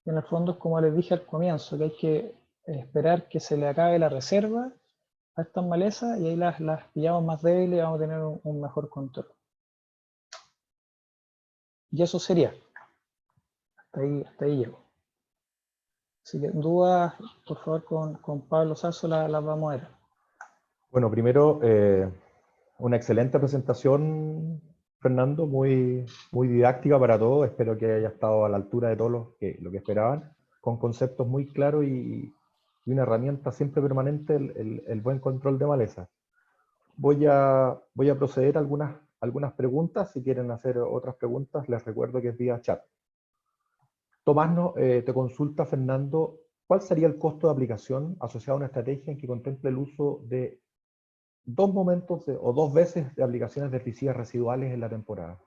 En el fondo es como les dije al comienzo, que hay que esperar que se le acabe la reserva a estas malezas y ahí las pillamos más débiles y vamos a tener un mejor control. Y eso sería. Hasta ahí llego. Así que dudas, por favor, con Pablo Sasso las vamos a ver. Bueno, primero, una excelente presentación, Fernando, muy didáctica para todos. Espero que haya estado a la altura de todos lo que esperaban, con conceptos muy claros y una herramienta siempre permanente, el buen control de maleza. Voy a proceder a algunas preguntas. Si quieren hacer otras preguntas, les recuerdo que es vía chat. Tomás te consulta, Fernando, ¿cuál sería el costo de aplicación asociado a una estrategia en que contemple el uso de 2 momentos o 2 veces de aplicaciones de herbicidas residuales en la temporada?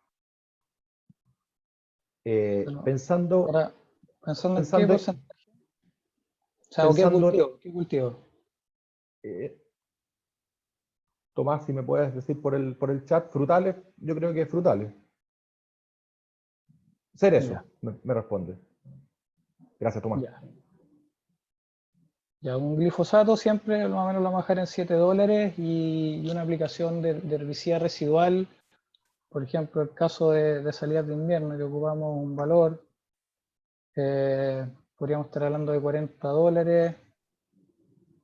Pensando en qué porcentaje. O sea, ¿qué cultivo? Tomás, si me puedes decir por el chat, frutales, yo creo que frutales. Cerezo, me responde. Gracias, Tomás. Ya, un glifosato siempre más o menos lo vamos a dejar en $7 y una aplicación de herbicida residual, por ejemplo, el caso de salidas de invierno, que ocupamos un valor, podríamos estar hablando de $40. O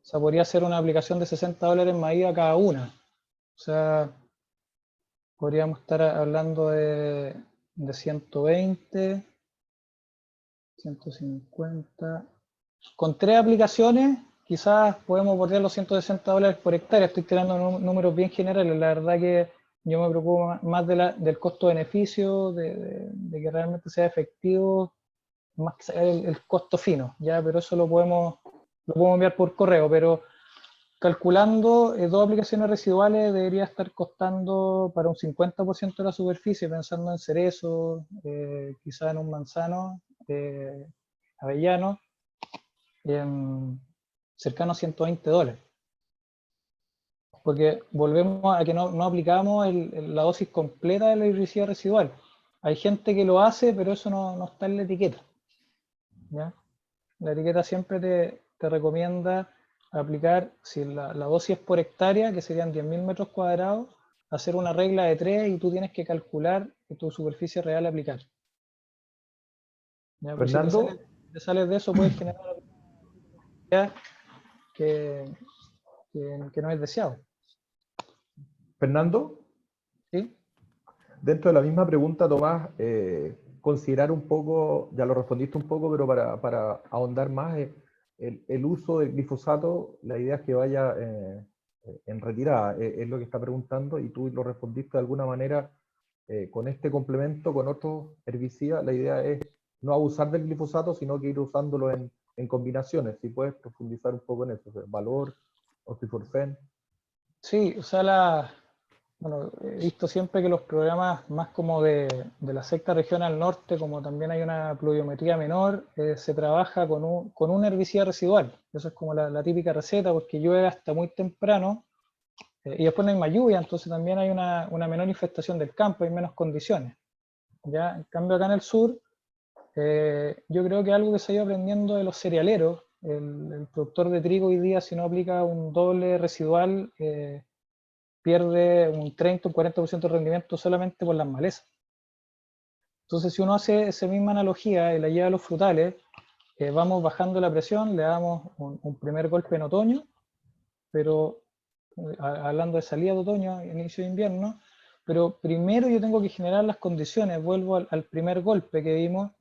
sea, podría ser una aplicación de $60 más IVA cada una. O sea, podríamos estar hablando de 120, 150. Con 3 aplicaciones, quizás podemos bordear los $160 por hectárea. Estoy tirando números bien generales. La verdad que yo me preocupo más del costo-beneficio, de que realmente sea efectivo, más que el costo fino, ¿ya? Pero eso lo podemos enviar por correo. Pero calculando 2 aplicaciones residuales debería estar costando para un 50% de la superficie, pensando en cerezo, quizás en un manzano, avellano, cercano a $120. porque volvemos a que no aplicamos la dosis completa del herbicida residual. Hay gente que lo hace, pero eso no está en la etiqueta, ¿ya? La etiqueta siempre te recomienda aplicar, si la dosis es por hectárea, que serían 10.000 metros cuadrados, hacer una regla de 3 y tú tienes que calcular tu superficie real a aplicar. ¿Ya? Pero si Fernando, te sales de eso, puedes generar una que, que no es deseado. Fernando, ¿Sí? dentro de la misma pregunta, Tomás, considerar un poco, ya lo respondiste un poco, pero para ahondar más, el uso del glifosato, la idea es que vaya en retirada, es lo que está preguntando, y tú lo respondiste de alguna manera con este complemento, con otros herbicidas, la idea es no abusar del glifosato, sino que ir usándolo en combinaciones. Si puedes profundizar un poco en eso, o sea, valor, oxiforfen. Sí, o sea, bueno, he visto siempre que los programas más como de la sexta región al norte, como también hay una pluviometría menor, se trabaja con un herbicida residual. Eso es como la típica receta, porque llueve hasta muy temprano y después no hay más lluvia, entonces también hay una menor infestación del campo, hay menos condiciones. ¿Ya? En cambio acá en el sur, yo creo que algo que se ha ido aprendiendo de los cerealeros, el productor de trigo hoy día, si no aplica un doble residual, pierde un 30 o un 40% de rendimiento solamente por las malezas. Entonces, si uno hace esa misma analogía y la lleva a los frutales, vamos bajando la presión, le damos un primer golpe en otoño, pero hablando de salida de otoño, inicio de invierno, pero primero yo tengo que generar las condiciones, vuelvo al primer golpe que vimos,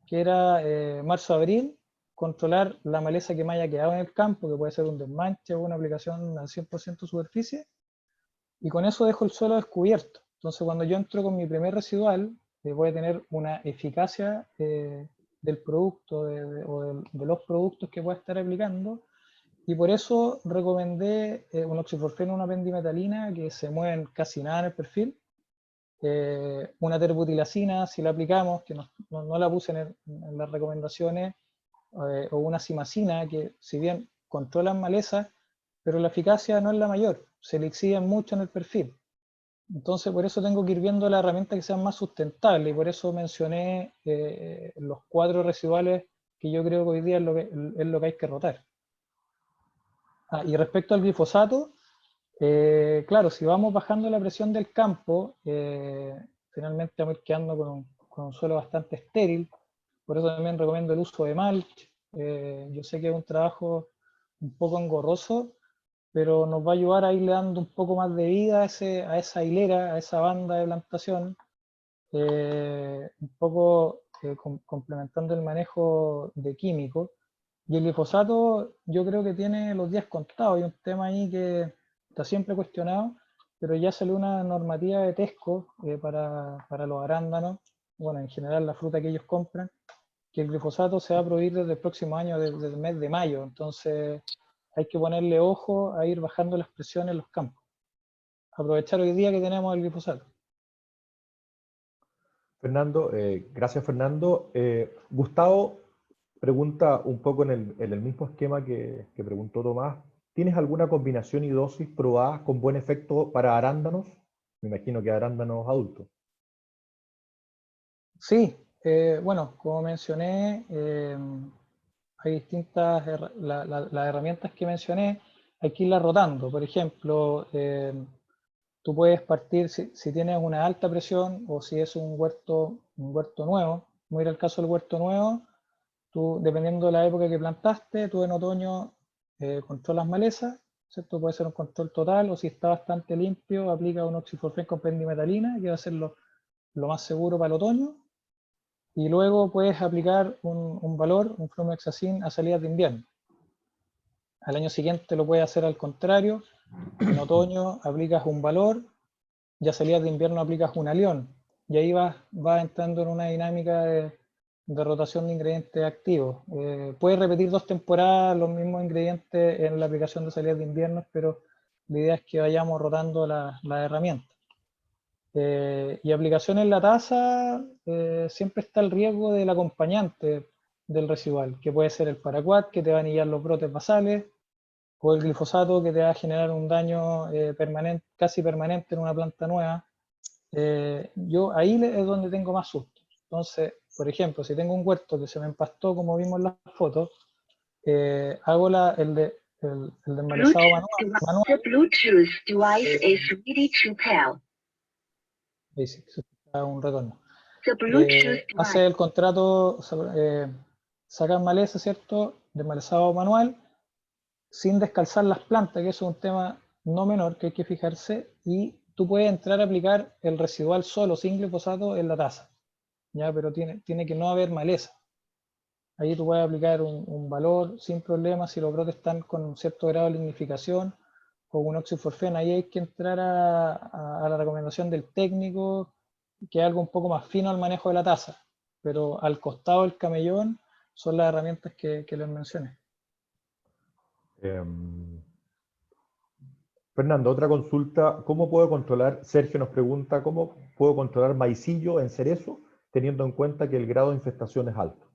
que era marzo-abril, controlar la maleza que me haya quedado en el campo, que puede ser un desmanche o una aplicación al 100% superficie, y con eso dejo el suelo descubierto. Entonces cuando yo entro con mi primer residual, voy a tener una eficacia del producto o de los productos que voy a estar aplicando, y por eso recomendé un oxiforfeno, una pendimetalina que se mueven casi nada en el perfil, una terbutilacina si la aplicamos, que no la puse en las recomendaciones, o una simacina que si bien controlan malezas, pero la eficacia no es la mayor, se le exige mucho en el perfil. Entonces por eso tengo que ir viendo las herramientas que sean más sustentables, y por eso mencioné los 4 residuales que yo creo que hoy día es lo que hay que rotar. Y respecto al glifosato, claro, si vamos bajando la presión del campo, finalmente vamos a ir quedando con un suelo bastante estéril. Por eso también recomiendo el uso de mulch. Yo sé que es un trabajo un poco engorroso, pero nos va a ayudar a irle dando un poco más de vida a esa hilera, a esa banda de plantación, un poco complementando el manejo de químicos. Y el glifosato yo creo que tiene los días contados. Hay un tema ahí que está siempre cuestionado, pero ya salió una normativa de Tesco para los arándanos, bueno, en general la fruta que ellos compran, que el glifosato se va a prohibir desde el próximo año, desde el mes de mayo. Entonces hay que ponerle ojo a ir bajando las presiones en los campos. Aprovechar hoy día que tenemos el glifosato. Fernando, gracias Fernando. Gustavo pregunta un poco en el mismo esquema que preguntó Tomás. ¿Tienes alguna combinación y dosis probada con buen efecto para arándanos? Me imagino que arándanos adultos. Sí, bueno, como mencioné, hay distintas, las herramientas que mencioné, hay que irlas rotando. Por ejemplo, tú puedes partir, si tienes una alta presión o si es un huerto nuevo, como era el caso del huerto nuevo, tú, dependiendo de la época que plantaste, tú en otoño controlas malezas, ¿cierto? Puede ser un control total, o si está bastante limpio, aplica un oxiforfen con pendimetalina, que va a ser lo más seguro para el otoño, y luego puedes aplicar un valor, un flumioxacin a salidas de invierno. Al año siguiente lo puedes hacer al contrario, en otoño aplicas un valor y a salidas de invierno aplicas un alión, y ahí vas entrando en una dinámica de rotación de ingredientes activos. Puedes repetir 2 temporadas los mismos ingredientes en la aplicación de salidas de invierno, pero la idea es que vayamos rotando las herramientas. Y aplicación en la tasa, siempre está el riesgo del acompañante del residual, que puede ser el paraquat, que te va a anillar los brotes basales, o el glifosato que te va a generar un daño permanente, casi permanente en una planta nueva. Yo ahí es donde tengo más susto. Entonces, por ejemplo, si tengo un huerto que se me empastó, como vimos en las fotos, hago el desmalezado manual. The Bluetooth device is ready to pair. Ahí sí, se escucha un retorno. The Bluetooth Hace el contrato, sacar maleza, ¿cierto? Desmalezado manual, sin descalzar las plantas, que eso es un tema no menor que hay que fijarse, y tú puedes entrar a aplicar el residual solo, sin glifosato, en la taza, ¿ya? Pero tiene que no haber maleza. Ahí tú puedes aplicar un valor sin problema si los brotes están con un cierto grado de lignificación o un oxiforfén. Ahí hay que entrar a la recomendación del técnico, que es algo un poco más fino al manejo de la taza, pero al costado del camellón son las herramientas que les mencioné. Fernando, otra consulta. ¿Cómo puedo controlar? Sergio nos pregunta, ¿cómo puedo controlar maicillo en cerezo teniendo en cuenta que el grado de infestación es alto?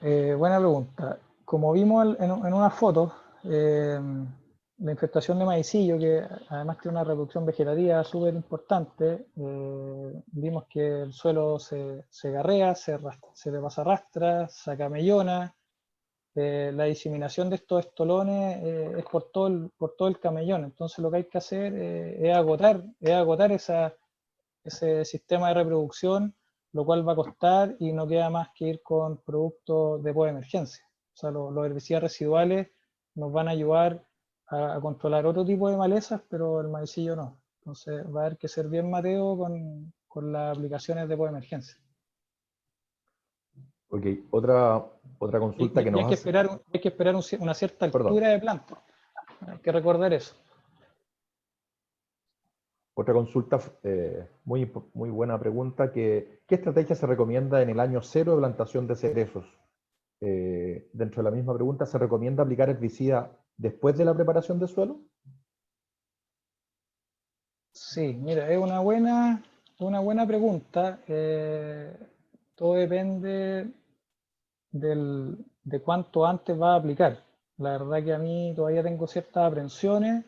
Buena pregunta. Como vimos en una foto, la infestación de maicillo, que además tiene una reproducción vegetativa súper importante, vimos que el suelo se garrea, se le pasa arrastra, se acamellona. La diseminación de estos estolones es por todo el camellón. Entonces lo que hay que hacer es agotar ese sistema de reproducción, lo cual va a costar y no queda más que ir con productos de emergencia. O sea, los herbicidas residuales nos van a ayudar a controlar otro tipo de malezas, pero el maicillo no. Entonces va a haber que ser bien mateo con las aplicaciones de emergencia. Ok, otra consulta que nos hace. Hay que esperar una cierta altura de planta. Hay que recordar eso. Otra consulta, muy buena pregunta, ¿qué estrategia se recomienda en el año 0 de plantación de cerezos? Dentro de la misma pregunta, ¿se recomienda aplicar herbicida después de la preparación del suelo? Sí, mira, es una buena pregunta. Todo depende de cuánto antes va a aplicar. La verdad que a mí todavía tengo ciertas aprensiones.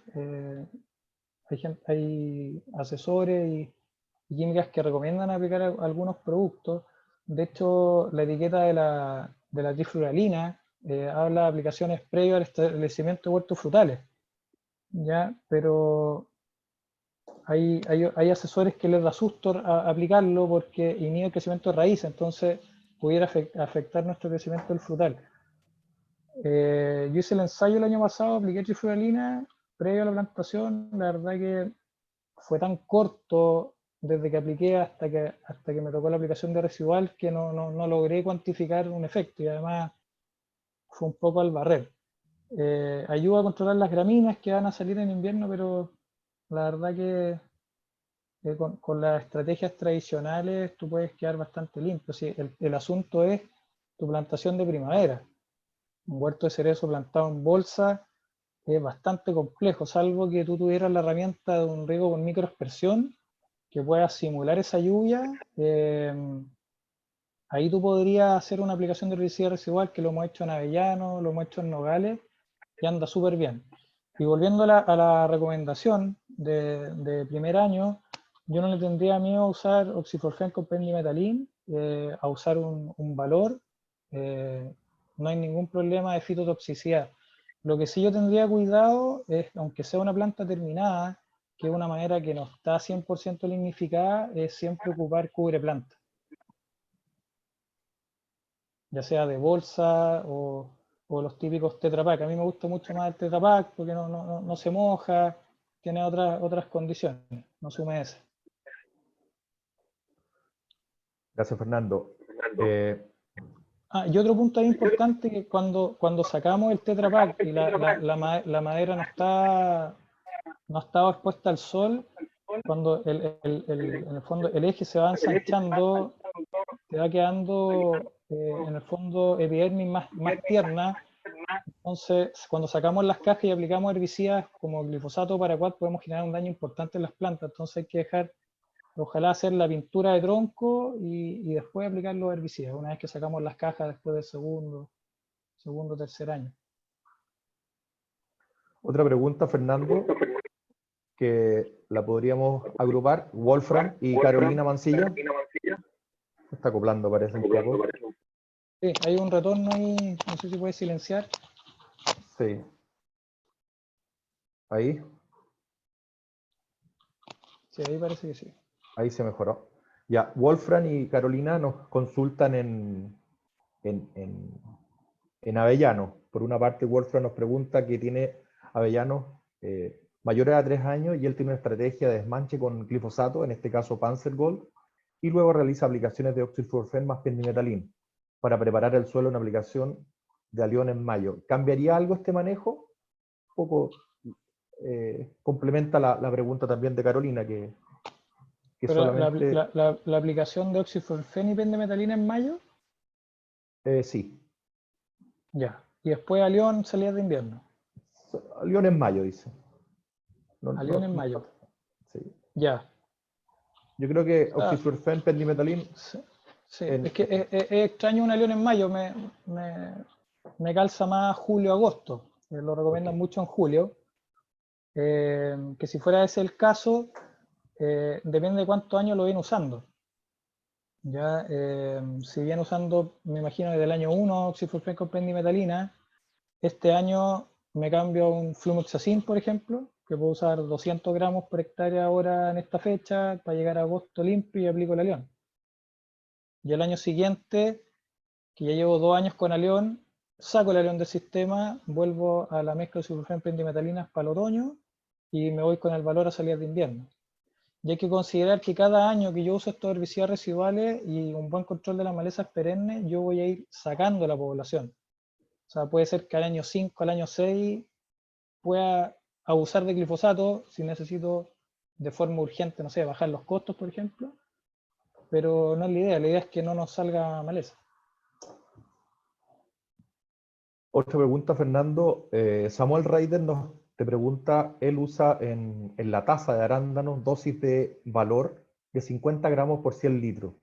Hay asesores y químicas que recomiendan aplicar algunos productos. De hecho, la etiqueta de la trifluralina habla de aplicaciones previas al establecimiento de huertos frutales, ¿ya? Pero hay asesores que les da susto aplicarlo porque inhibe el crecimiento de raíces, entonces pudiera afectar nuestro crecimiento del frutal. Yo hice el ensayo el año pasado, apliqué trifluralina previo a la plantación. La verdad que fue tan corto desde que apliqué hasta que me tocó la aplicación de residual que no logré cuantificar un efecto, y además fue un poco al barrer. Ayuda a controlar las gramíneas que van a salir en invierno, pero la verdad que con las estrategias tradicionales tú puedes quedar bastante limpio. Sí, el asunto es tu plantación de primavera. Un huerto de cerezo plantado en bolsa es bastante complejo, salvo que tú tuvieras la herramienta de un riego con microaspersión que pueda simular esa lluvia. Ahí tú podrías hacer una aplicación de herbicida residual, que lo hemos hecho en Avellano, lo hemos hecho en Nogales, y anda súper bien. Y volviendo a la recomendación de primer año, yo no le tendría miedo a usar oxiforfén con pendimetalin, a usar un valor. No hay ningún problema de fitotoxicidad. Lo que sí yo tendría cuidado es, aunque sea una planta terminada, que es una manera que no está 100% lignificada, es siempre ocupar cubre planta, ya sea de bolsa o los típicos Tetra Pak. A mí me gusta mucho más el Tetra Pak porque no se moja, tiene otras condiciones, no se humedece. Gracias, Fernando. Y otro punto ahí importante, que cuando sacamos el Tetra Pak y la madera no estaba expuesta al sol, cuando en el fondo el eje se va ensanchando, te va quedando en el fondo epidermis más tierna. Entonces, cuando sacamos las cajas y aplicamos herbicidas como glifosato o paraquat, podemos generar un daño importante en las plantas. Entonces hay que dejar, ojalá, hacer la pintura de tronco y después aplicar los herbicidas, una vez que sacamos las cajas después del segundo. segundo o tercer año. Otra pregunta, Fernando, que la podríamos agrupar, Wolfram y Carolina Mancilla. Se está acoplando, parece un poco. Sí, hay un retorno ahí, no sé si puedes silenciar. Sí. Ahí, Sí, ahí parece que sí. ahí se mejoró. Ya, Wolfram y Carolina nos consultan en Avellano. Por una parte, Wolfram nos pregunta que tiene Avellano mayores a 3 años y él tiene una estrategia de desmanche con glifosato, en este caso Panzergold, y luego realiza aplicaciones de oxiflorfen más pendimetalin para preparar el suelo en aplicación de alión en mayo. ¿Cambiaría algo este manejo? Un poco complementa la pregunta también de Carolina, que Pero solamente... la aplicación de oxiflorfen y pendimetalina en mayo, sí, ya. Y después Alión salía de invierno. alión en mayo, dice. Alión en mayo, Sí. ya. Yo creo que Ah, oxiflorfen, pendimetalin... sí, sí. Es que es extraño un Alión en mayo, me calza más julio-agosto. Lo recomiendan Ok. mucho en julio. Que si fuera ese el caso, depende de cuántos años lo vienen usando. Ya, si viene usando, me imagino desde el año 1 oxiflorfen con pendimetalina, este año me cambio a un flumoxacin, por ejemplo, que puedo usar 200 gramos por hectárea ahora en esta fecha para llegar a agosto limpio y aplico el Alión. Y el año siguiente, que ya llevo 2 años con Alión, saco el Alión del sistema, vuelvo a la mezcla de oxiflorfen pendimetalinas para el otoño y me voy con el valor a salir de invierno. Y hay que considerar que cada año que yo uso estos herbicidas residuales y un buen control de las malezas perennes, yo voy a ir sacando la población. O sea, puede ser que al año 5, al año 6, pueda abusar de glifosato si necesito de forma urgente, no sé, bajar los costos, por ejemplo. Pero no es la idea es que no nos salga maleza. Otra pregunta, Fernando. Samuel Raider te pregunta, él usa en la taza de arándanos dosis de valor de 50 gramos por 100 litros.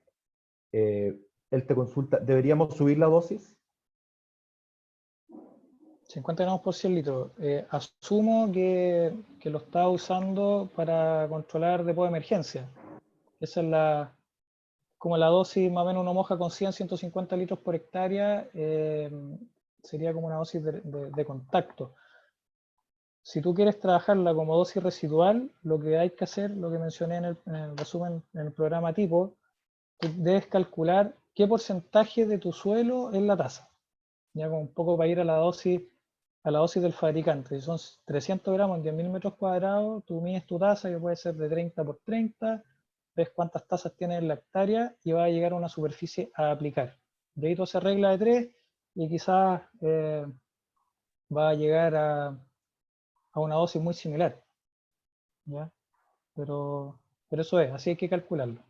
Él te consulta, ¿deberíamos subir la dosis? 50 gramos por 100 litros. Asumo que lo está usando para controlar depót de emergencia. Esa es como la dosis, más o menos uno moja con 100, 150 litros por hectárea, sería como una dosis de contacto. Si tú quieres trabajarla como dosis residual, lo que hay que hacer, lo que mencioné en el resumen, en el programa tipo, tú debes calcular qué porcentaje de tu suelo es la tasa. Ya como un poco para ir a la dosis del fabricante. Si son 300 gramos en 10.000 metros cuadrados, tú mides tu tasa, que puede ser de 30 por 30, ves cuántas tasas tienes en la hectárea y va a llegar a una superficie a aplicar. De ahí tú haces regla de 3 y quizás va a llegar a una dosis muy similar. ¿Ya? Pero eso es, así hay que calcularlo.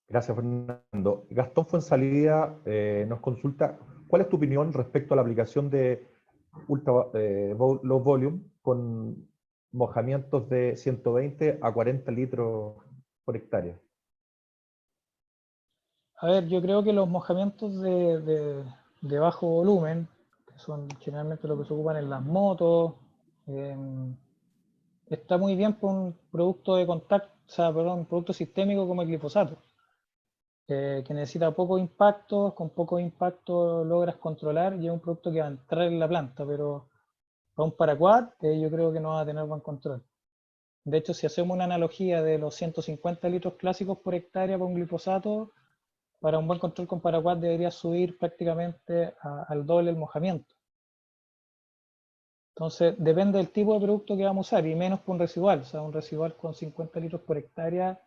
Gracias, Fernando. Gastón Fuensalida nos consulta, ¿cuál es tu opinión respecto a la aplicación de low volume con mojamientos de 120 a 40 litros por hectárea? A ver, yo creo que los mojamientos de bajo volumen, que son generalmente lo que se ocupan en las motos, está muy bien por un producto de contacto, o sea, perdón, un producto sistémico como el glifosato, que necesita poco impacto, con poco impacto logras controlar y es un producto que va a entrar en la planta, pero para un paraquat yo creo que no va a tener buen control. De hecho, si hacemos una analogía de los 150 litros clásicos por hectárea para un glifosato, para un buen control con paraquat debería subir prácticamente al doble el mojamiento. Entonces, depende del tipo de producto que vamos a usar y menos por un residual. O sea, un residual con 50 litros por hectárea,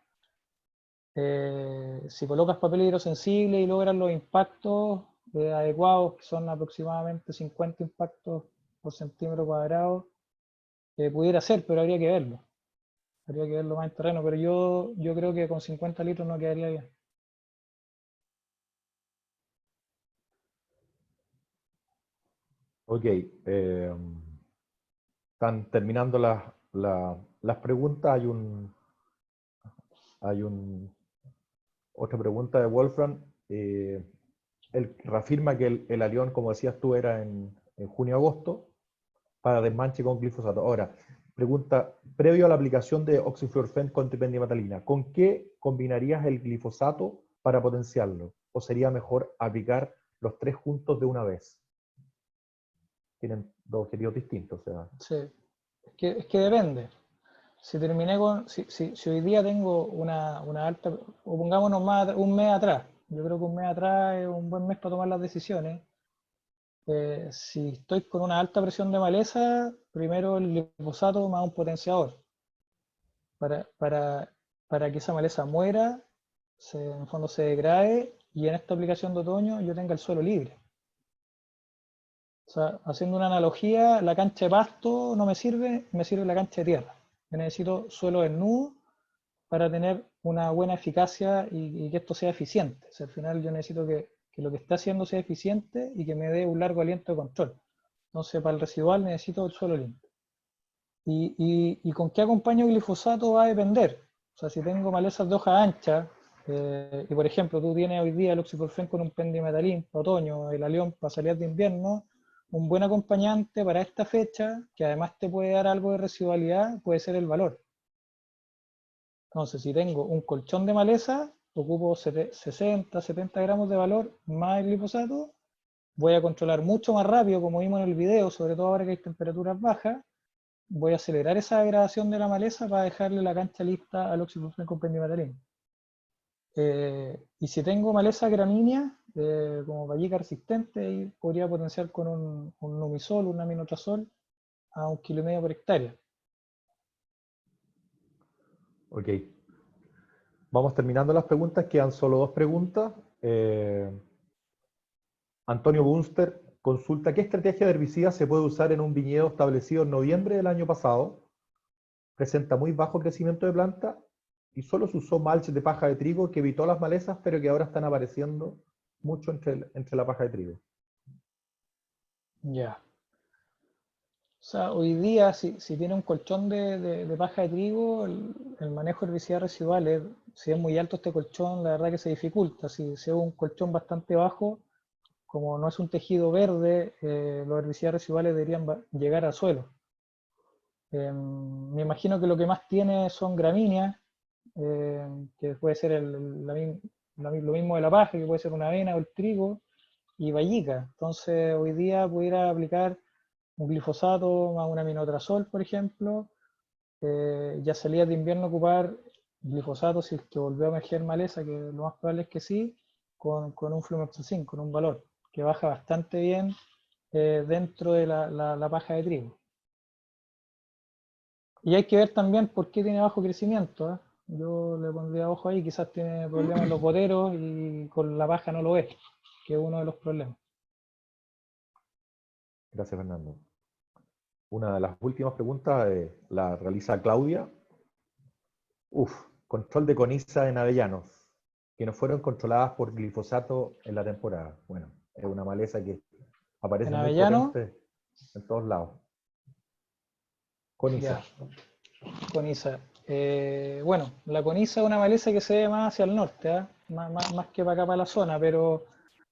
si colocas papel hidrosensible y logras los impactos adecuados, que son aproximadamente 50 impactos por centímetro cuadrado, pudiera ser, pero habría que verlo. Habría que verlo más en terreno, pero yo creo que con 50 litros no quedaría bien. Ok, están terminando las preguntas. Hay otra pregunta de Wolfram. reafirma que el alión, como decías tú, era en junio-agosto, para desmanche con glifosato. Ahora, pregunta, previo a la aplicación de oxiflorfen con tripendimetalina, ¿con qué combinarías el glifosato para potenciarlo? ¿O sería mejor aplicar los tres juntos de una vez? Tienen dos objetivos distintos. O sea. Sí. Es que depende. Si terminé con, si hoy día tengo una alta, o pongámonos un mes atrás, yo creo que un mes atrás es un buen mes para tomar las decisiones. Si estoy con una alta presión de maleza, primero el glifosato más un potenciador, para que esa maleza muera, en el fondo se degrade, y en esta aplicación de otoño yo tenga el suelo libre. O sea, haciendo una analogía, la cancha de pasto no me sirve la cancha de tierra. Yo necesito suelo desnudo para tener una buena eficacia y que esto sea eficiente. O sea, al final yo necesito que lo que está haciendo sea eficiente y que me dé un largo aliento de control. Entonces, para el residual necesito el suelo limpio. ¿Y con qué acompaño glifosato va a depender? O sea, si tengo malezas de hoja ancha, y por ejemplo tú tienes hoy día el oxipulfen con un pendimetalín para otoño, el alión para salidas de invierno, un buen acompañante para esta fecha, que además te puede dar algo de residualidad, puede ser el valor. Entonces, si tengo un colchón de maleza, ocupo 60, 70 gramos de valor más el glifosato, voy a controlar mucho más rápido, como vimos en el video, sobre todo ahora que hay temperaturas bajas. Voy a acelerar esa degradación de la maleza para dejarle la cancha lista al oxiflorfen con pendimetalina. Y si tengo maleza gramínea, como vallica resistente, ahí podría potenciar con un numisol, un aminotrazol, a 1,5 kg por hectárea. Ok. Vamos terminando las preguntas, quedan solo dos preguntas. Antonio Bunster consulta, ¿qué estrategia de herbicida se puede usar en un viñedo establecido en noviembre del año pasado? Presenta muy bajo crecimiento de planta y solo se usó mulch de paja de trigo que evitó las malezas, pero que ahora están apareciendo mucho entre la paja de trigo. Ya. O sea, hoy día, si tiene un colchón de paja de trigo, el manejo de herbicidas residuales, si es muy alto este colchón, la verdad que se dificulta. Si es un colchón bastante bajo, como no es un tejido verde, los herbicidas residuales deberían llegar al suelo. Me imagino que lo que más tiene son gramíneas, que puede ser lo mismo de la paja, que puede ser una avena o el trigo, y vallica. Entonces, hoy día pudiera aplicar un glifosato más un aminotrazol, por ejemplo. Ya salía de invierno ocupar glifosato si es que volvió a emerger maleza, que lo más probable es que sí, con un flumetrazin, con un valor que baja bastante bien dentro de la paja de trigo. Y hay que ver también por qué tiene bajo crecimiento, ¿eh? Yo le pondría ojo ahí, quizás tiene problemas en los boteros y con la paja no lo ve, que es uno de los problemas. Gracias, Fernando. Una de las últimas preguntas la realiza Claudia. Control de coniza en avellanos, que no fueron controladas por glifosato en la temporada. Bueno, es una maleza que aparece En muy avellano, potente en todos lados. Coniza. ya, coniza. Bueno, la coniza es una maleza que se ve más hacia el norte, ¿eh? Más que para acá, para la zona, pero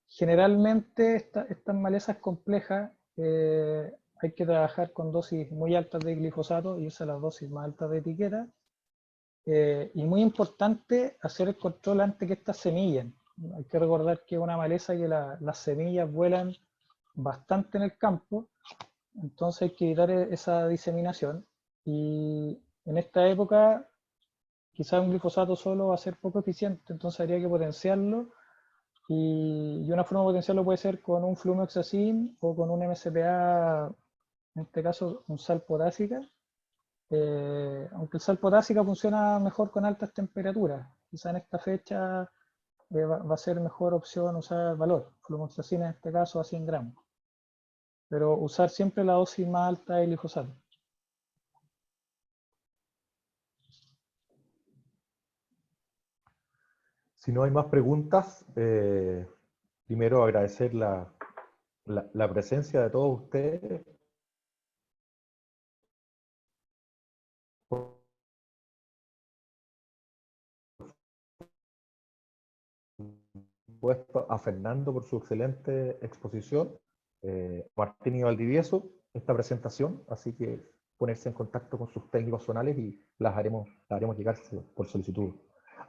generalmente estas malezas complejas hay que trabajar con dosis muy altas de glifosato y usar las dosis más altas de etiqueta. Y muy importante hacer el control antes que estas semillen. Hay que recordar que es una maleza que las semillas vuelan bastante en el campo, entonces hay que evitar esa diseminación. Y en esta época quizás un glifosato solo va a ser poco eficiente, entonces habría que potenciarlo. Y una forma de potenciarlo puede ser con un flumetrazin o con un MSPA, en este caso un sal potásica. Aunque el sal potásica funciona mejor con altas temperaturas, quizá en esta fecha va a ser mejor opción usar el valor, flumetrazina en este caso a 100 gramos, pero usar siempre la dosis más alta de glifosato. Si no hay más preguntas, primero agradecer la presencia de todos ustedes. supuesto, a Fernando por su excelente exposición, Martín y Valdivieso, esta presentación, así que ponerse en contacto con sus técnicos zonales y las haremos llegar por solicitud.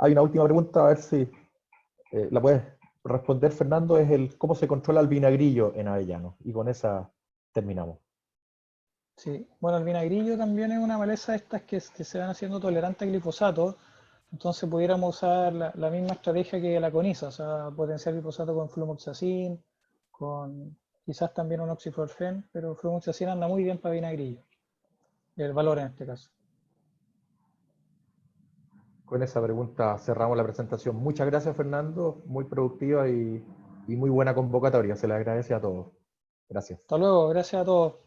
Hay una última pregunta, a ver si la puedes responder, Fernando, es cómo se controla el vinagrillo en avellano, y con esa terminamos. Sí, bueno, el vinagrillo también es una maleza de estas que se van haciendo tolerante al glifosato, entonces pudiéramos usar la misma estrategia que la coniza, o sea, potenciar glifosato con flumoxacin, con quizás también un oxiflorfen, pero flumoxacin anda muy bien para vinagrillo, el valor en este caso. Con esa pregunta cerramos la presentación. Muchas gracias, Fernando, muy productiva y muy buena convocatoria, se le agradece a todos. Gracias. Hasta luego, gracias a todos.